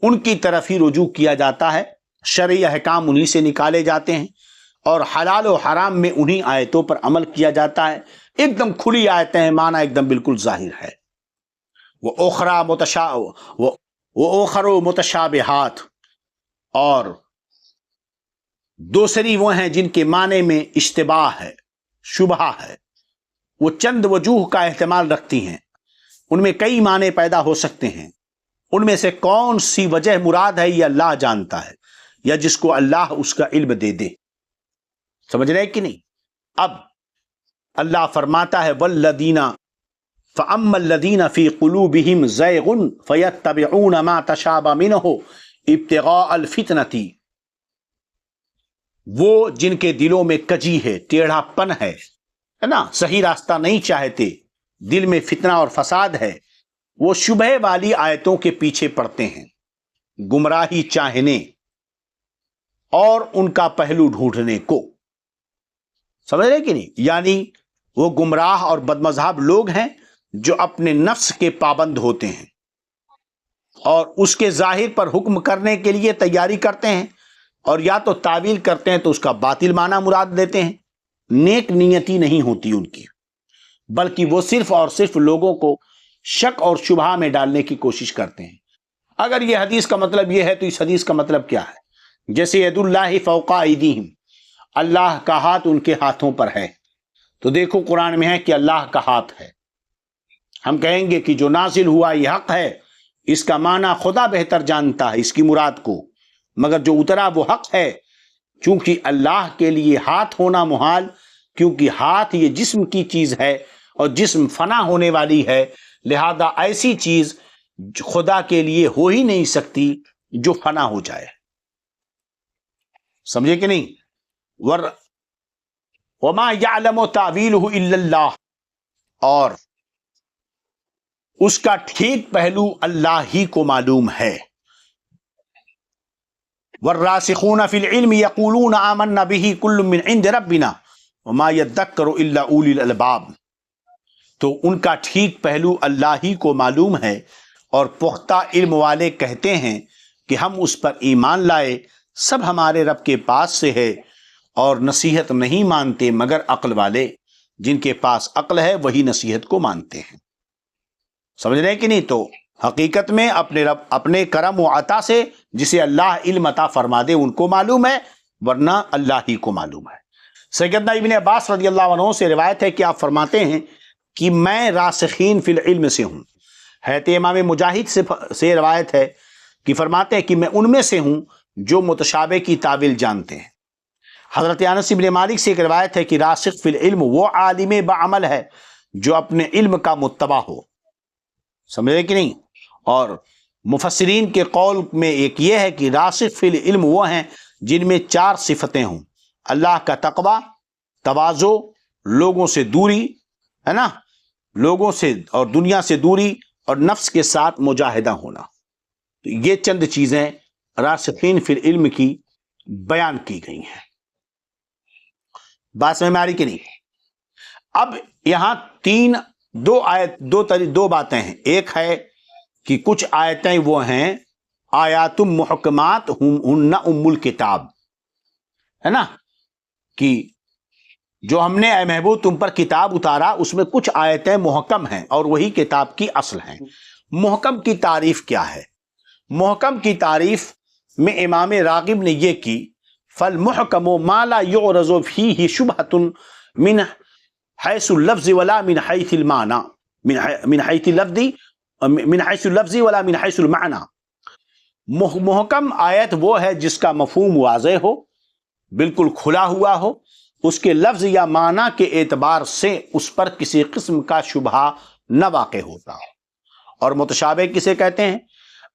ان کی طرف ہی رجوع کیا جاتا ہے، شرعی احکام انہی سے نکالے جاتے ہیں، اور حلال و حرام میں انہی آیتوں پر عمل کیا جاتا ہے، ایک دم کھلی آیتیں ہیں، معنی ایک دم بالکل ظاہر ہے۔ وہ اوخرو متشابہات، اور دوسری وہ ہیں جن کے معنی میں اشتباہ ہے، شبہ ہے، وہ چند وجوہ کا احتمال رکھتی ہیں، ان میں کئی معنی پیدا ہو سکتے ہیں، ان میں سے کون سی وجہ مراد ہے یہ اللہ جانتا ہے، یا جس کو اللہ اس کا علم دے دے۔ سمجھ رہے کہ نہیں؟ اب اللہ فرماتا ہے والذین فَأَمَّا الَّذِينَ فِي قُلُوبِهِمْ زَيْغٌ فَيَتَّبِعُونَ مَا تَشَابَهَ مِنْهُ ابْتِغَاءَ الْفِتْنَةِ، وہ جن کے دلوں میں کجی ہے، ٹیڑھا پن ہے نا، صحیح راستہ نہیں چاہتے، دل میں فتنہ اور فساد ہے، وہ شبہ والی آیتوں کے پیچھے پڑتے ہیں، گمراہی چاہنے اور ان کا پہلو ڈھونڈنے کو۔ سمجھ رہے کہ نہیں؟ یعنی وہ گمراہ اور بدمذہب لوگ ہیں جو اپنے نفس کے پابند ہوتے ہیں اور اس کے ظاہر پر حکم کرنے کے لیے تیاری کرتے ہیں، اور یا تو تعویل کرتے ہیں تو اس کا باطل معنی مراد لیتے ہیں، نیک نیتی نہیں ہوتی ان کی، بلکہ وہ صرف اور صرف لوگوں کو شک اور شبہ میں ڈالنے کی کوشش کرتے ہیں۔ اگر یہ حدیث کا مطلب یہ ہے تو اس حدیث کا مطلب کیا ہے؟ جیسے ید اللہ فوق ایدیہم، اللہ کا ہاتھ ان کے ہاتھوں پر ہے، تو دیکھو قرآن میں ہے کہ اللہ کا ہاتھ ہے، ہم کہیں گے کہ جو نازل ہوا یہ حق ہے، اس کا معنی خدا بہتر جانتا ہے اس کی مراد کو، مگر جو اترا وہ حق ہے، چونکہ اللہ کے لیے ہاتھ ہونا محال، کیونکہ ہاتھ یہ جسم کی چیز ہے اور جسم فنا ہونے والی ہے، لہذا ایسی چیز خدا کے لیے ہو ہی نہیں سکتی جو فنا ہو جائے۔ سمجھے کہ نہیں؟ وَمَا يَعْلَمُ تَعْوِيلُهُ إِلَّا اللَّهُ، اور اس کا ٹھیک پہلو اللہ ہی کو معلوم ہے۔ وَالرَّاسِخُونَ فِي الْعِلْمِ يَقُولُونَ آمَنَّا بِهِ كُلٌّ مِّنْ عِندِ رَبِّنَا وَمَا يَذَّكَّرُ إِلَّا أُولُو الْأَلْبَابِ، تو ان کا ٹھیک پہلو اللہ ہی کو معلوم ہے، اور پختہ علم والے کہتے ہیں کہ ہم اس پر ایمان لائے، سب ہمارے رب کے پاس سے ہے، اور نصیحت نہیں مانتے مگر عقل والے، جن کے پاس عقل ہے وہی نصیحت کو مانتے ہیں۔ سمجھ رہے ہیں کہ نہیں؟ تو حقیقت میں اپنے رب اپنے کرم و عطا سے جسے اللہ علم عطا فرما دے ان کو معلوم ہے، ورنہ اللہ ہی کو معلوم ہے۔ سیدنا ابن عباس رضی اللہ عنہ سے روایت ہے کہ آپ فرماتے ہیں کہ میں راسخین فی العلم سے ہوں۔ حضرت امام مجاہد سے روایت ہے کہ فرماتے ہیں کہ میں ان میں سے ہوں جو متشابہ کی تعویل جانتے ہیں۔ حضرت انس بن مالک سے ایک روایت ہے کہ راسخ فی العلم وہ عالم بعمل ہے جو اپنے علم کا متبع ہو۔ سمجھے کہ نہیں؟ اور مفسرین کے قول میں ایک یہ ہے کہ راسخ فی العلم وہ ہیں جن میں 4 صفتیں ہوں: اللہ کا تقوی، تواضع، لوگوں سے دوری، ہے نا، لوگوں سے اور دنیا سے دوری، اور نفس کے ساتھ مجاہدہ ہونا۔ تو یہ چند چیزیں راسخین فی العلم کی بیان کی گئی ہیں۔ بات سمجھ میں آ رہی کہ نہیں؟ اب یہاں دو باتیں ہیں۔ ایک ہے کہ کچھ آیتیں وہ ہیں آیات محکمات ہن ام الکتاب، ہے نا، کہ جو ہم نے اے محبوب تم پر کتاب اتارا اس میں کچھ آیتیں محکم ہیں اور وہی کتاب کی اصل ہیں۔ محکم کی تعریف کیا ہے؟ محکم کی تعریف میں امام راغب نے یہ کی فالمحکم ما لا یعرض فیہ شبہۃ من حیث اللفظ ولا من حیث المعنی، من حیث اللفظ ولا من حیث المعنی۔ محکم آیت وہ ہے جس کا مفہوم واضح ہو، بالکل کھلا ہوا ہو، اس کے لفظ یا معنی کے اعتبار سے اس پر کسی قسم کا شبہ نہ واقع ہوتا ہو۔ اور متشابہ کسے کہتے ہیں؟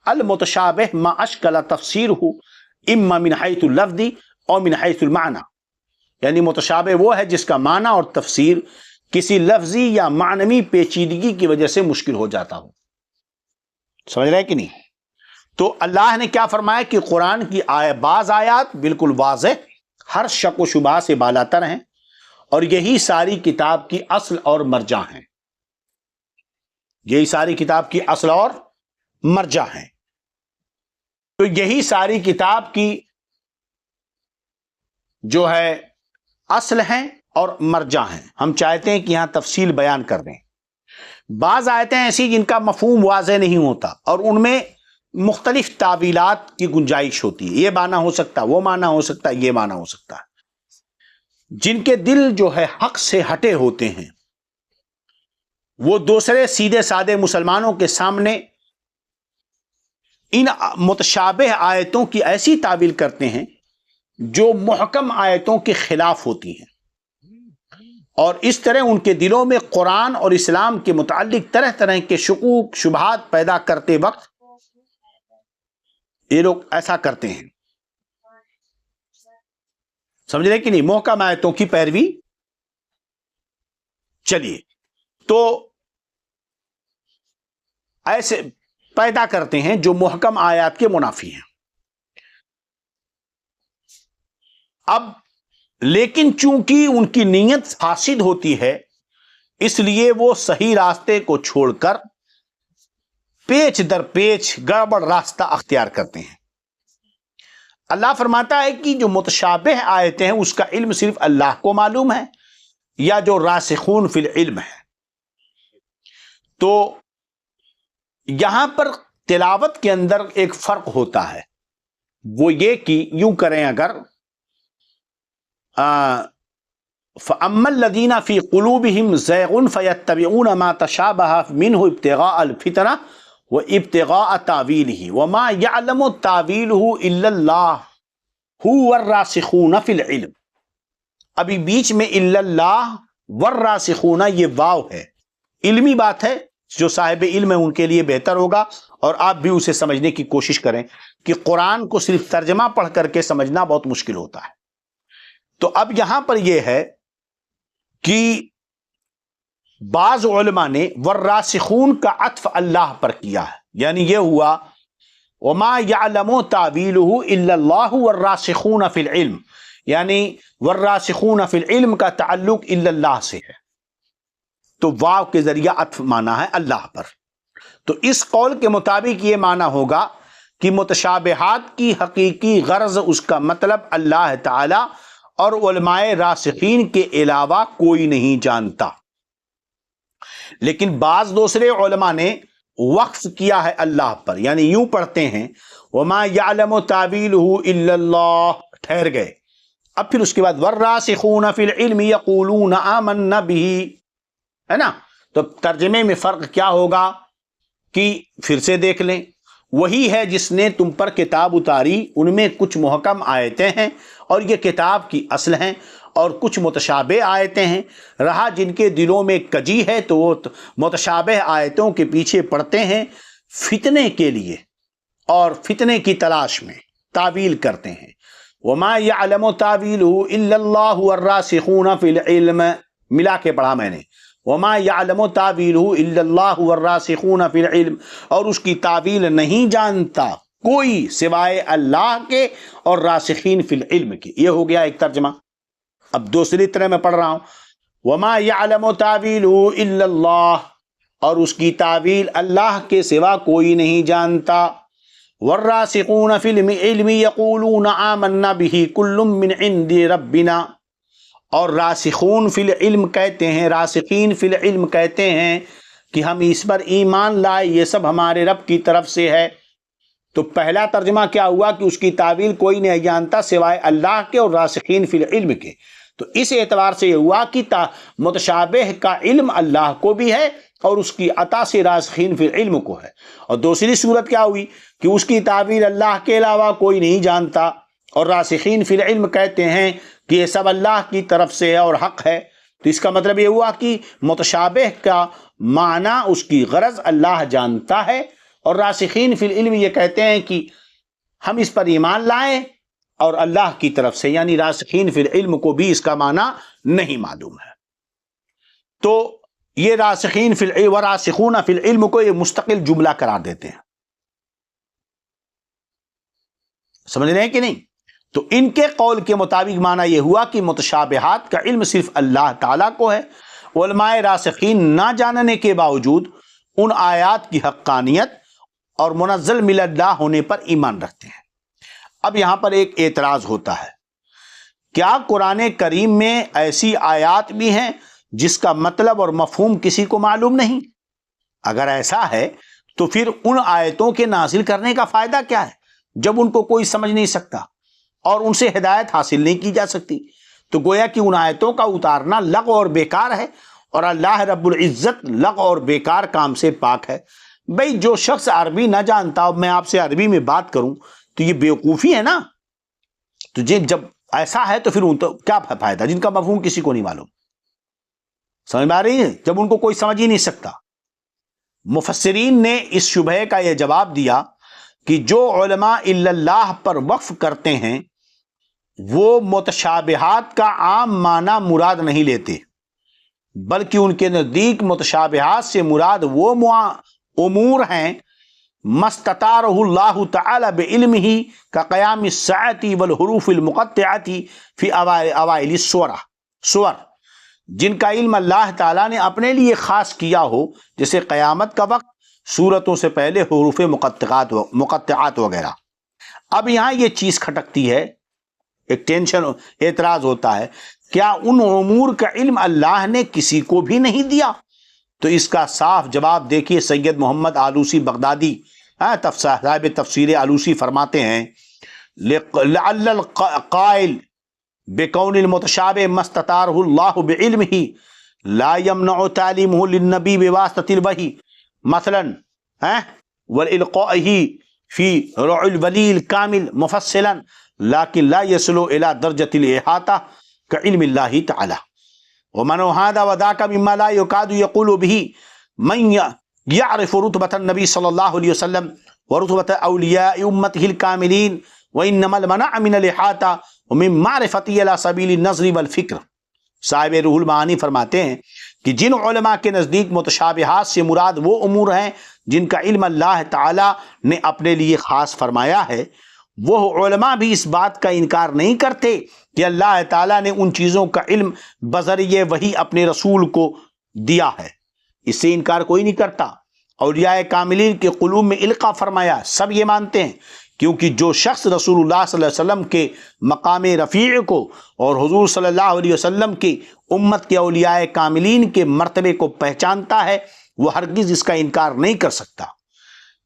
المتشابہ ما اشکل تفسیرہ اما من حیث اللفظ او من حیث المعنی، یعنی متشابہ وہ ہے جس کا معنی اور تفسیر کسی لفظی یا معنوی پیچیدگی کی وجہ سے مشکل ہو جاتا ہو۔ سمجھ رہے کہ نہیں؟ تو اللہ نے کیا فرمایا کہ قرآن کی بعض آیات بالکل واضح، ہر شک و شبہ سے بالاتر ہیں، اور یہی ساری کتاب کی اصل اور مرجع ہیں۔ یہی ساری کتاب کی اصل اور مرجع ہیں۔ تو یہی ساری کتاب کی جو ہے اصل ہیں اور مرجع ہیں، ہم چاہتے ہیں کہ یہاں تفصیل بیان کر دیں۔ بعض آیتیں ایسی جن کا مفہوم واضح نہیں ہوتا اور ان میں مختلف تعویلات کی گنجائش ہوتی ہے، یہ معنی ہو سکتا ہے، وہ معنی ہو سکتا ہے، یہ معنی ہو سکتا ہے۔ جن کے دل جو ہے حق سے ہٹے ہوتے ہیں وہ دوسرے سیدھے سادے مسلمانوں کے سامنے ان متشابہ آیتوں کی ایسی تعویل کرتے ہیں جو محکم آیتوں کے خلاف ہوتی ہیں، اور اس طرح ان کے دلوں میں قرآن اور اسلام کے متعلق طرح طرح کے شکوک شبہات پیدا کرتے وقت یہ لوگ ایسا کرتے ہیں۔ سمجھ رہے کہ نہیں؟ محکم آیتوں کی پیروی۔ چلیے، تو ایسے پیدا کرتے ہیں جو محکم آیات کے منافی ہیں۔ اب لیکن چونکہ ان کی نیت فاسد ہوتی ہے اس لیے وہ صحیح راستے کو چھوڑ کر پیچ در پیچ گڑبڑ راستہ اختیار کرتے ہیں۔ اللہ فرماتا ہے کہ جو متشابہ آیتیں ہیں اس کا علم صرف اللہ کو معلوم ہے یا جو راسخون فی العلم ہے۔ تو یہاں پر تلاوت کے اندر ایک فرق ہوتا ہے، وہ یہ کہ یوں کریں اگر فَأَمَّا الَّذِينَ فِي قُلُوبِهِمْ زَيْغٌ فَيَتَّبِعُونَ مَا تَشَابَهَ مِنْهُ ابْتِغَاءَ الْفِتْنَةِ وَابْتِغَاءَ تَأْوِيلِهِ وَمَا يَعْلَمُ تَأْوِيلَهُ إِلَّا اللَّهُ هُوَ الرَّاسِخُونَ فِي الْعِلْمِ۔ ابھی بیچ میں إِلَّا اللَّهُ وَالرَّاسِخُونَ یہ واو ہے، علمی بات ہے، جو صاحب علم ہے ان کے لیے بہتر ہوگا اور آپ بھی اسے سمجھنے کی کوشش کریں کہ قرآن کو صرف ترجمہ پڑھ کر کے سمجھنا بہت مشکل ہوتا ہے۔ تو اب یہاں پر یہ ہے کہ بعض علماء نے والراسخون کا عطف اللہ پر کیا ہے، یعنی یہ ہوا وما يعلم تاویلہ الا اللہ والراسخون فی العلم، یعنی والراسخون فی العلم کا تعلق الا اللہ سے ہے، تو واو کے ذریعہ عطف مانا ہے اللہ پر۔ تو اس قول کے مطابق یہ مانا ہوگا کہ متشابہات کی حقیقی غرض، اس کا مطلب اللہ تعالی اور علماء راسخین کے علاوہ کوئی نہیں جانتا۔ لیکن بعض دوسرے علماء نے وقف کیا ہے اللہ پر، یعنی یوں پڑھتے ہیں وما يعلم تاویلہ الا اللہ، ٹھہر گئے، اب پھر اس کے بعد والراسخون فی العلم یقولون آمنا بہ، ہے نا؟ تو ترجمے میں فرق کیا ہوگا کہ پھر سے دیکھ لیں، وہی ہے جس نے تم پر کتاب اتاری، ان میں کچھ محکم آیتیں ہیں اور یہ کتاب کی اصل ہیں، اور کچھ متشابہ آیتیں ہیں، رہا جن کے دلوں میں کجی ہے تو وہ متشابہ آیتوں کے پیچھے پڑتے ہیں فتنے کے لیے اور فتنے کی تلاش میں تعویل کرتے ہیں۔ وما يعلم تاویلہ الا اللہ والراسخون فی العلم، ملا کے پڑھا میں نے، وما يعلم تاویلہ الا اللہ والراسخون فی العلم، اور اس کی تعویل نہیں جانتا کوئی سوائے اللہ کے اور راسخین فی العلم کے۔ یہ ہو گیا ایک ترجمہ۔ اب دوسری طرح میں پڑھ رہا ہوں وما يعلم تاویلہ الا اللہ، اور اس کی تعویل اللہ کے سوا کوئی نہیں جانتا۔ والراسخون فی العلم یقولون آمنا بہ کل من عند ربنا، اور راسخون فی العلم کہتے ہیں، راسخین فی العلم کہتے ہیں کہ ہم اس پر ایمان لائے، یہ سب ہمارے رب کی طرف سے ہے۔ تو پہلا ترجمہ کیا ہوا کہ اس کی تعویل کوئی نہیں جانتا سوائے اللہ کے اور راسخین فی العلم کے۔ تو اس اعتبار سے یہ ہوا کہ متشابہ کا علم اللہ کو بھی ہے اور اس کی عطا سے راسخین فی العلم کو ہے۔ اور دوسری صورت کیا ہوئی کہ اس کی تعویل اللہ کے علاوہ کوئی نہیں جانتا اور راسخین فی العلم کہتے ہیں کہ یہ سب اللہ کی طرف سے ہے اور حق ہے۔ تو اس کا مطلب یہ ہوا کہ متشابہ کا معنی، اس کی غرض اللہ جانتا ہے، اور راسخین فی العلم یہ کہتے ہیں کہ ہم اس پر ایمان لائیں اور اللہ کی طرف سے، یعنی راسخین فی العلم کو بھی اس کا معنی نہیں معلوم ہے۔ تو یہ راسخین فی العلم وراسخون فی العلم کو یہ مستقل جملہ قرار دیتے ہیں، سمجھ رہے ہیں کہ نہیں؟ تو ان کے قول کے مطابق معنی یہ ہوا کہ متشابہات کا علم صرف اللہ تعالیٰ کو ہے، علماء راسخین نہ جاننے کے باوجود ان آیات کی حقانیت اور منزل من اللہ ہونے پر ایمان رکھتے ہیں۔ اب یہاں پر ایک اعتراض ہوتا ہے کیا قرآن کریم میں ایسی آیات بھی ہیں جس کا مطلب اور مفہوم کسی کو معلوم نہیں؟ اگر ایسا ہے تو پھر ان آیتوں کے نازل کرنے کا فائدہ کیا ہے جب ان کو کوئی سمجھ نہیں سکتا اور ان سے ہدایت حاصل نہیں کی جا سکتی؟ تو گویا کہ ان آیتوں کا اتارنا لغو اور بیکار ہے، اور اللہ رب العزت لغو اور بیکار کام سے پاک ہے۔ بھئی جو شخص عربی نہ جانتا اور میں آپ سے عربی میں بات کروں تو یہ بیوقوفی ہے نا؟ تو جب ایسا ہے تو پھر ان تو کیا فائدہ جن کا مفہوم کسی کو نہیں معلوم؟ سمجھ میں آ رہی ہے؟ جب ان کو کوئی سمجھ ہی نہیں سکتا۔ مفسرین نے اس شبہے کا یہ جواب دیا کہ جو علماء الا اللہ پر وقف کرتے ہیں وہ متشابہات کا عام معنی مراد نہیں لیتے، بلکہ ان کے نزدیک متشابہات سے مراد وہ امور ہیں مستطارہ اللہ تعالی بعلمہ کقیام الساعۃ والحروف المقطعۃ فی اوائل السور، جن کا علم اللہ تعالیٰ نے اپنے لیے خاص کیا ہو، جیسے قیامت کا وقت، سورتوں سے پہلے حروف مقطعات وغیرہ۔ اب یہاں یہ چیز کھٹکتی ہے، ایک ٹینشن، اعتراض ہوتا ہے، کیا ان امور کا علم اللہ نے کسی کو بھی نہیں دیا؟ تو اس کا صاف جواب دیکھیے، سید محمد آلوسی بغدادی صاحب تفسیر آلوسی فرماتے ہیں لعل القائل بکون المتشابہ مستطارہ اللہ بعلمہ لا يمنع تعلیمہ للنبی بواسطۃ الوحی مثلا والالقائہ فی رع الولی الکامل مفصلا لیکن لا يصل الى درجۃ الاحاطہ کعلم اللہ تعالی ومن هذا وذاك مما لا يكاد يقول به من يعرف رتبة النبي صلى الله عليه وسلم ورتبة أولياء أمته الكاملين وإنما المنع من الإحاطة ومن معرفته على سبيل النظر والفکر۔ صاحب روح المعانی فرماتے ہیں کہ جن علماء کے نزدیک متشابہات سے مراد وہ امور ہیں جن کا علم اللہ تعالی نے اپنے لیے خاص فرمایا ہے، وہ علماء بھی اس بات کا انکار نہیں کرتے کہ اللہ تعالیٰ نے ان چیزوں کا علم بذریعہ وحی اپنے رسول کو دیا ہے، اس سے انکار کوئی نہیں کرتا۔ اولیاء کاملین کے قلوب میں القا فرمایا، سب یہ مانتے ہیں، کیونکہ جو شخص رسول اللہ صلی اللہ علیہ وسلم کے مقام رفیع کو اور حضور صلی اللہ علیہ وسلم کی امت کے اولیاء کاملین کے مرتبے کو پہچانتا ہے وہ ہرگز اس کا انکار نہیں کر سکتا۔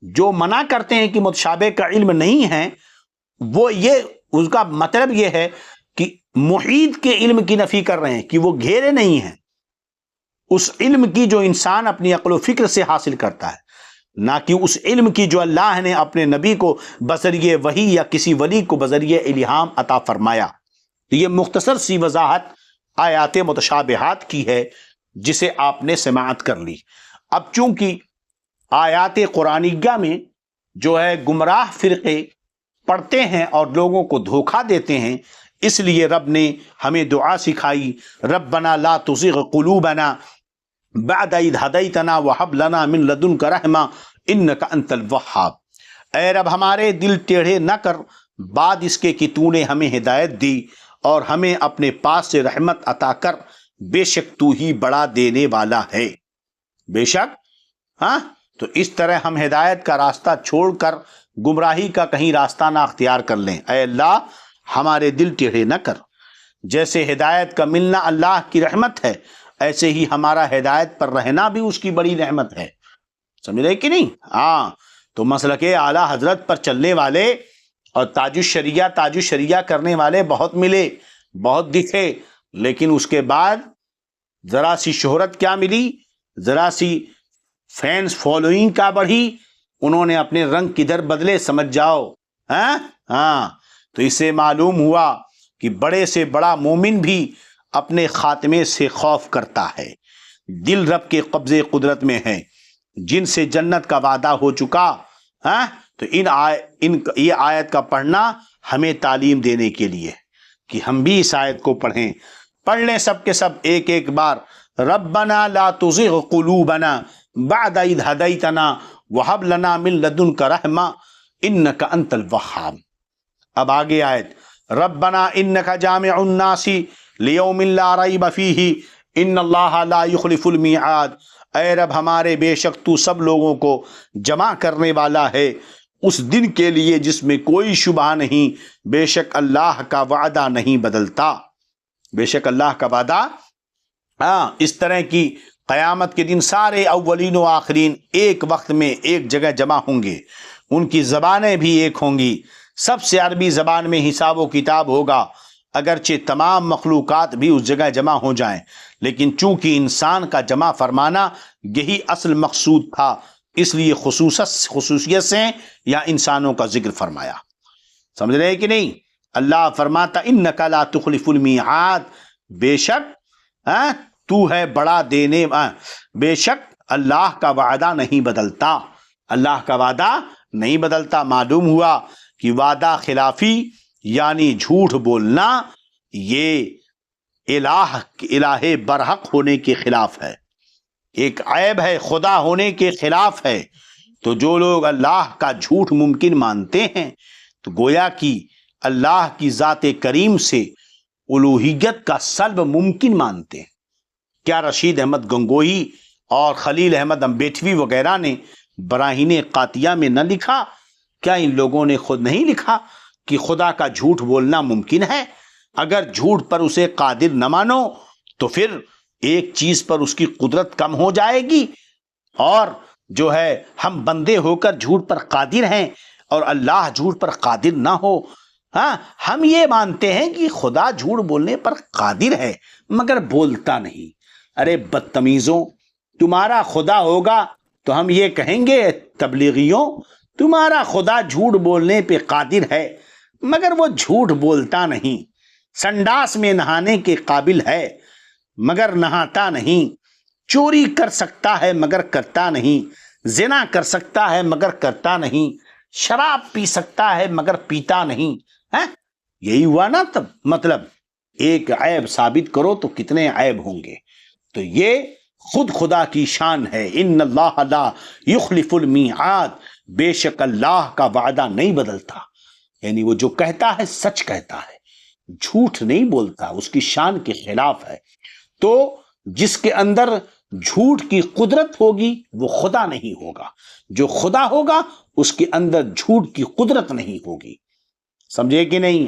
جو منع کرتے ہیں کہ متشابہ کا علم نہیں ہے، وہ اس کا مطلب یہ ہے کہ محیط کے علم کی نفی کر رہے ہیں کہ وہ گھیرے نہیں ہیں، اس علم کی جو انسان اپنی عقل و فکر سے حاصل کرتا ہے، نہ کہ اس علم کی جو اللہ نے اپنے نبی کو بذریعہ وحی یا کسی ولی کو بذریعہ الہام عطا فرمایا۔ تو یہ مختصر سی وضاحت آیات متشابہات کی ہے جسے آپ نے سماعت کر لی۔ اب چونکہ آیات قرآنیہ میں جو ہے گمراہ فرقے پڑھتے ہیں اور لوگوں کو دھوکہ دیتے ہیں، اس لیے رب نے ہمیں دعا سکھائی، ربنا لا تزغ قلوبنا بعد اذ ہدیتنا وہب لنا من لدنک رحمہ انک انت الوہاب۔ اے رب ہمارے دل ٹیڑھے نہ کر بعد اس کے کہ تو نے ہمیں ہدایت دی اور ہمیں اپنے پاس سے رحمت عطا کر، بے شک تو ہی بڑا دینے والا ہے۔ بے شک تو اس طرح ہم ہدایت کا راستہ چھوڑ کر گمراہی کا کہیں راستہ نہ اختیار کر لیں۔ اے اللہ ہمارے دل ٹیڑھے نہ کر۔ جیسے ہدایت کا ملنا اللہ کی رحمت ہے، ایسے ہی ہمارا ہدایت پر رہنا بھی اس کی بڑی رحمت ہے۔ سمجھ رہے کہ نہیں؟ تو مسلک اعلیٰ حضرت پر چلنے والے اور تاج الشریعہ کرنے والے بہت ملے، بہت دکھے، لیکن اس کے بعد ذرا سی شہرت کیا ملی، ذرا سی فینس فالوئنگ کا بڑھی، انہوں نے اپنے رنگ کدھر بدلے، سمجھ جاؤ۔ تو اس سے معلوم ہوا کہ بڑے سے بڑا مومن بھی اپنے خاتمے سے خوف کرتا ہے۔ دل رب کے قبضے قدرت میں ہے، جن سے جنت کا وعدہ ہو چکا۔ تو یہ آیت کا پڑھنا ہمیں تعلیم دینے کے لیے کہ ہم بھی اس آیت کو پڑھیں، پڑھ لیں سب کے سب ایک ایک بار، ربنا لا تزغ قلوبنا بعد اذ ہدیتنا وہب لنا من لدنک رحمہ انک انت الوہاب۔ اب آگے آیت، ربنا انک جامع الناس لیوم لا ریب فیہ ان اللہ لا یخلف المیعاد۔ اے رب ہمارے، بے شک تو سب لوگوں کو جمع کرنے والا ہے اس دن کے لیے جس میں کوئی شبہ نہیں، بے شک اللہ کا وعدہ نہیں بدلتا، بے شک اللہ کا وعدہ۔ اس طرح کی قیامت کے دن سارے اولین و آخرین ایک وقت میں ایک جگہ جمع ہوں گے، ان کی زبانیں بھی ایک ہوں گی، سب سے عربی زبان میں حساب و کتاب ہوگا، اگرچہ تمام مخلوقات بھی اس جگہ جمع ہو جائیں، لیکن چونکہ انسان کا جمع فرمانا یہی اصل مقصود تھا، اس لیے خصوصیت سے یا انسانوں کا ذکر فرمایا۔ سمجھ رہے کہ نہیں؟ اللہ فرماتا انک لا تخلف المیعاد، بے شک تو ہے بڑا دینے، بے شک اللہ کا وعدہ نہیں بدلتا، اللہ کا وعدہ نہیں بدلتا۔ معلوم ہوا کہ وعدہ خلافی یعنی جھوٹ بولنا یہ الہ برحق ہونے کے خلاف ہے، ایک عیب ہے، خدا ہونے کے خلاف ہے۔ تو جو لوگ اللہ کا جھوٹ ممکن مانتے ہیں تو گویا کہ اللہ کی ذات کریم سے الوہیت کا سلب ممکن مانتے ہیں۔ کیا رشید احمد گنگوہی اور خلیل احمد امبیٹوی وغیرہ نے براہین قاطعہ میں نہ لکھا؟ کیا ان لوگوں نے خود نہیں لکھا کہ خدا کا جھوٹ بولنا ممکن ہے؟ اگر جھوٹ پر اسے قادر نہ مانو تو پھر ایک چیز پر اس کی قدرت کم ہو جائے گی، اور جو ہے ہم بندے ہو کر جھوٹ پر قادر ہیں اور اللہ جھوٹ پر قادر نہ ہو۔ ہم یہ مانتے ہیں کہ خدا جھوٹ بولنے پر قادر ہے مگر بولتا نہیں۔ ارے بدتمیزوں، تمہارا خدا ہوگا تو ہم یہ کہیں گے تبلیغیوں تمہارا خدا جھوٹ بولنے پہ قادر ہے مگر وہ جھوٹ بولتا نہیں، سنڈاس میں نہانے کے قابل ہے مگر نہاتا نہیں، چوری کر سکتا ہے مگر کرتا نہیں، زنا کر سکتا ہے مگر کرتا نہیں، شراب پی سکتا ہے مگر پیتا نہیں۔ یہی ہوا نا؟ تب مطلب ایک عیب ثابت کرو تو کتنے عیب ہوں گے۔ تو یہ خود خدا کی شان ہے، ان اللہ لا یخلف المیعاد، بے شک اللہ کا وعدہ نہیں بدلتا، یعنی وہ جو کہتا ہے سچ کہتا ہے، جھوٹ نہیں بولتا، اس کی شان کے خلاف ہے۔ تو جس کے اندر جھوٹ کی قدرت ہوگی وہ خدا نہیں ہوگا، جو خدا ہوگا اس کے اندر جھوٹ کی قدرت نہیں ہوگی۔ سمجھے کہ نہیں؟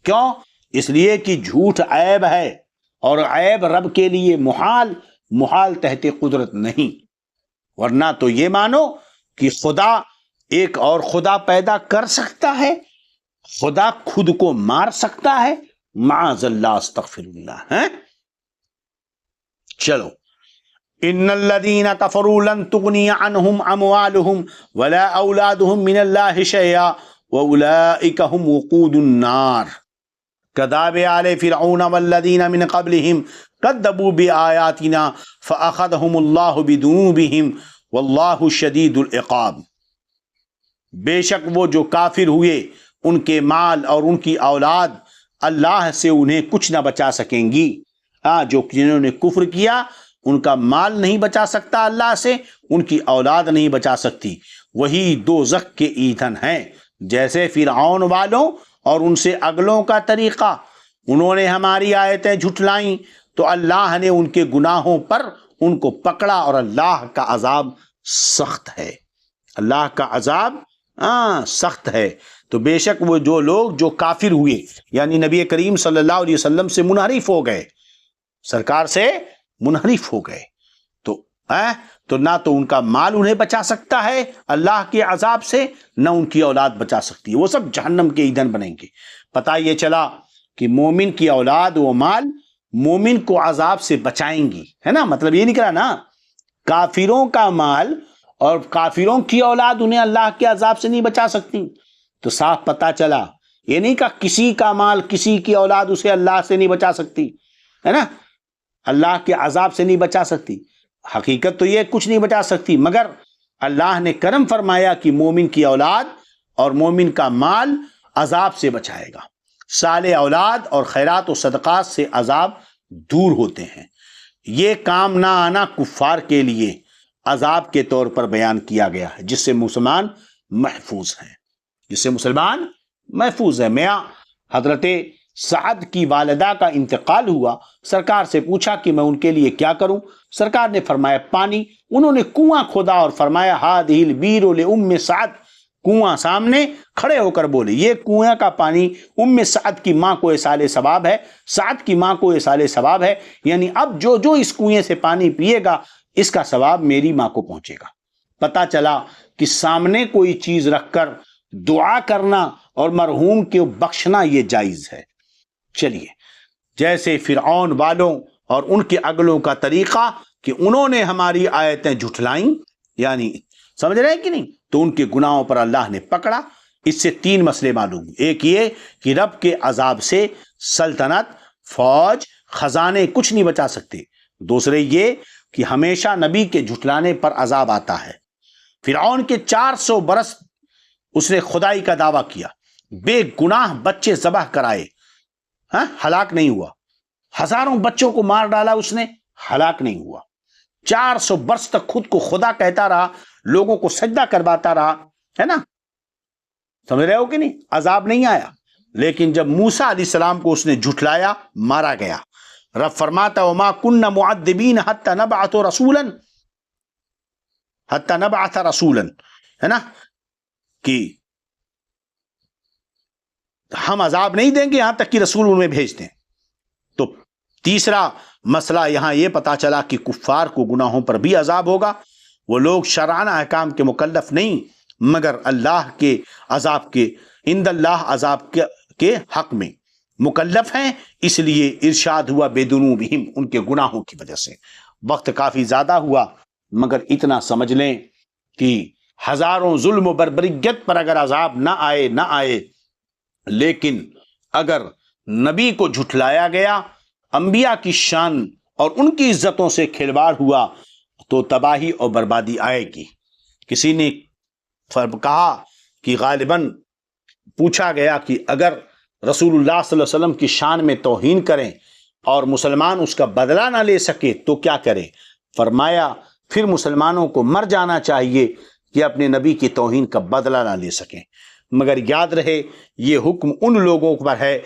کیوں؟ اس لیے کہ جھوٹ عیب ہے، اور عیب رب کے لیے محال تحت قدرت نہیں۔ ورنہ تو یہ مانو کہ خدا ایک اور خدا پیدا کر سکتا ہے، خدا خود کو مار سکتا ہے، معاذ اللہ، استغفر اللہ۔ چلو، ان الذین کفروا لن تغنی عنہم اموالہم ولا اولادہم من اللہ شیئا واولئک هم وقود النار كداب آل فرعون والذین من قبلہم کذبوا بآیاتنا فأخذهم اللہ بذنوبہم واللہ شدید العقاب۔ بے شک وہ جو کافر ہوئے ان کے مال اور ان کی اولاد اللہ سے انہیں کچھ نہ بچا سکیں گی۔ جنہوں نے کفر کیا ان کا مال نہیں بچا سکتا اللہ سے، ان کی اولاد نہیں بچا سکتی، وہی دوزخ کے ایندھن ہیں۔ جیسے فرعون والوں اور ان سے اگلوں کا طریقہ، انہوں نے ہماری آیتیں جھٹلائیں تو اللہ نے ان کے گناہوں پر ان کو پکڑا، اور اللہ کا عذاب سخت ہے، اللہ کا عذاب سخت ہے۔ تو بے شک وہ جو لوگ جو کافر ہوئے، یعنی نبی کریم صلی اللہ علیہ وسلم سے منحرف ہو گئے، سرکار سے منحرف ہو گئے، تو نہ تو ان کا مال انہیں بچا سکتا ہے اللہ کے عذاب سے، نہ ان کی اولاد بچا سکتی ہے، وہ سب جہنم کے ایندھن بنیں گے۔ پتہ یہ چلا کہ مومن کی اولاد و مال مومن کو عذاب سے بچائیں گی، ہے نا؟ مطلب یہ نکلا نا، کافروں کا مال اور کافروں کی اولاد انہیں اللہ کے عذاب سے نہیں بچا سکتی۔ تو صاف پتہ چلا، یہ نہیں کہ کسی کا مال کسی کی اولاد اسے اللہ سے نہیں بچا سکتی، ہے نا؟ اللہ کے عذاب سے نہیں بچا سکتی، حقیقت تو یہ کچھ نہیں بچا سکتی، مگر اللہ نے کرم فرمایا کہ مومن کی اولاد اور مومن کا مال عذاب سے بچائے گا۔ صالح اولاد اور خیرات و صدقات سے عذاب دور ہوتے ہیں۔ یہ کام نہ آنا کفار کے لیے عذاب کے طور پر بیان کیا گیا ہے، جس سے مسلمان محفوظ ہیں، جس سے مسلمان محفوظ ہے۔ میاں حضرت سعد کی والدہ کا انتقال ہوا، سرکار سے پوچھا کہ میں ان کے لیے کیا کروں؟ سرکار نے فرمایا پانی۔ انہوں نے کنواں کھودا اور فرمایا ہادہ البیر لام سعد، کنواں سامنے کھڑے ہو کر بولے. یہ کنویں کا پانی ام سعد کی ماں کو اصال ثواب ہے, سعد کی ماں کو اصال ثواب ہے, یعنی اب جو اس کنویں سے پانی پیے گا اس کا ثواب میری ماں کو پہنچے گا. پتا چلا کہ سامنے کوئی چیز رکھ کر دعا کرنا اور مرحوم کو بخشنا یہ جائز ہے. چلیے, جیسے فرعون والوں اور ان کے اگلوں کا طریقہ کہ انہوں نے ہماری آیتیں جھٹلائیں, یعنی سمجھ رہے ہیں کہ نہیں, تو ان کے گناہوں پر اللہ نے پکڑا. اس سے 3 مسئلے معلوم. ایک یہ کہ رب کے عذاب سے سلطنت, فوج, خزانے کچھ نہیں بچا سکتے. دوسرے یہ کہ ہمیشہ نبی کے جھٹلانے پر عذاب آتا ہے. فرعون کے 400 برس اس نے خدائی کا دعویٰ کیا, بے گناہ بچے ذبح کرائے, ہلاک نہیں ہوا. ہزاروں بچوں کو مار ڈالا اس نے, ہلاک نہیں ہوا. 400 برس تک خود کو خدا کہتا رہا, لوگوں کو سجدہ کرواتا رہا, ہے نا, سمجھ رہے ہو کہ نہیں, عذاب نہیں آیا. لیکن جب موسیٰ علیہ السلام کو اس نے جھٹلایا, مارا گیا. رب فرماتا وما كنا معذبین حتی نبعث رسولا, حتی نبعث رسولا, ہے نا, کہ ہم عذاب نہیں دیں گے یہاں تک کہ رسول ان میں بھیج دیں. تو تیسرا مسئلہ یہاں یہ پتا چلا کہ کفار کو گناہوں پر بھی عذاب ہوگا. وہ لوگ شرعانہ احکام کے مکلف نہیں, مگر اللہ کے عذاب کے, عند اللہ عذاب کے حق میں مکلف ہیں. اس لیے ارشاد ہوا بذنوبہم, ان کے گناہوں کی وجہ سے. وقت کافی زیادہ ہوا, مگر اتنا سمجھ لیں کہ ہزاروں ظلم و بربریت پر اگر عذاب نہ آئے, لیکن اگر نبی کو جھٹلایا گیا, انبیاء کی شان اور ان کی عزتوں سے کھلواڑ ہوا, تو تباہی اور بربادی آئے گی. کسی نے کہا کہ غالباً پوچھا گیا کہ اگر رسول اللہ صلی اللہ علیہ وسلم کی شان میں توہین کریں اور مسلمان اس کا بدلہ نہ لے سکے تو کیا کرے؟ فرمایا پھر مسلمانوں کو مر جانا چاہیے کہ اپنے نبی کی توہین کا بدلہ نہ لے سکیں. مگر یاد رہے یہ حکم ان لوگوں پر ہے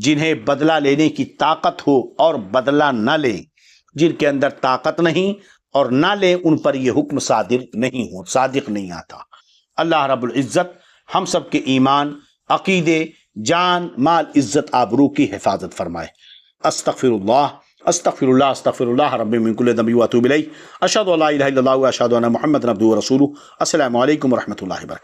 جنہیں بدلہ لینے کی طاقت ہو اور بدلہ نہ لیں. جن کے اندر طاقت نہیں اور نہ لیں ان پر یہ حکم صادق نہیں آتا. اللہ رب العزت ہم سب کے ایمان, عقیدے, جان, مال, عزت, آبرو کی حفاظت فرمائے. استغفر اللہ ربی من کل ذنب واتوب الیہ. اشہد ان لا الہ الا اللہ واشہد ان محمد عبدہ ورسولہ. السلام علیکم ورحمۃ اللہ وبرکاتہ.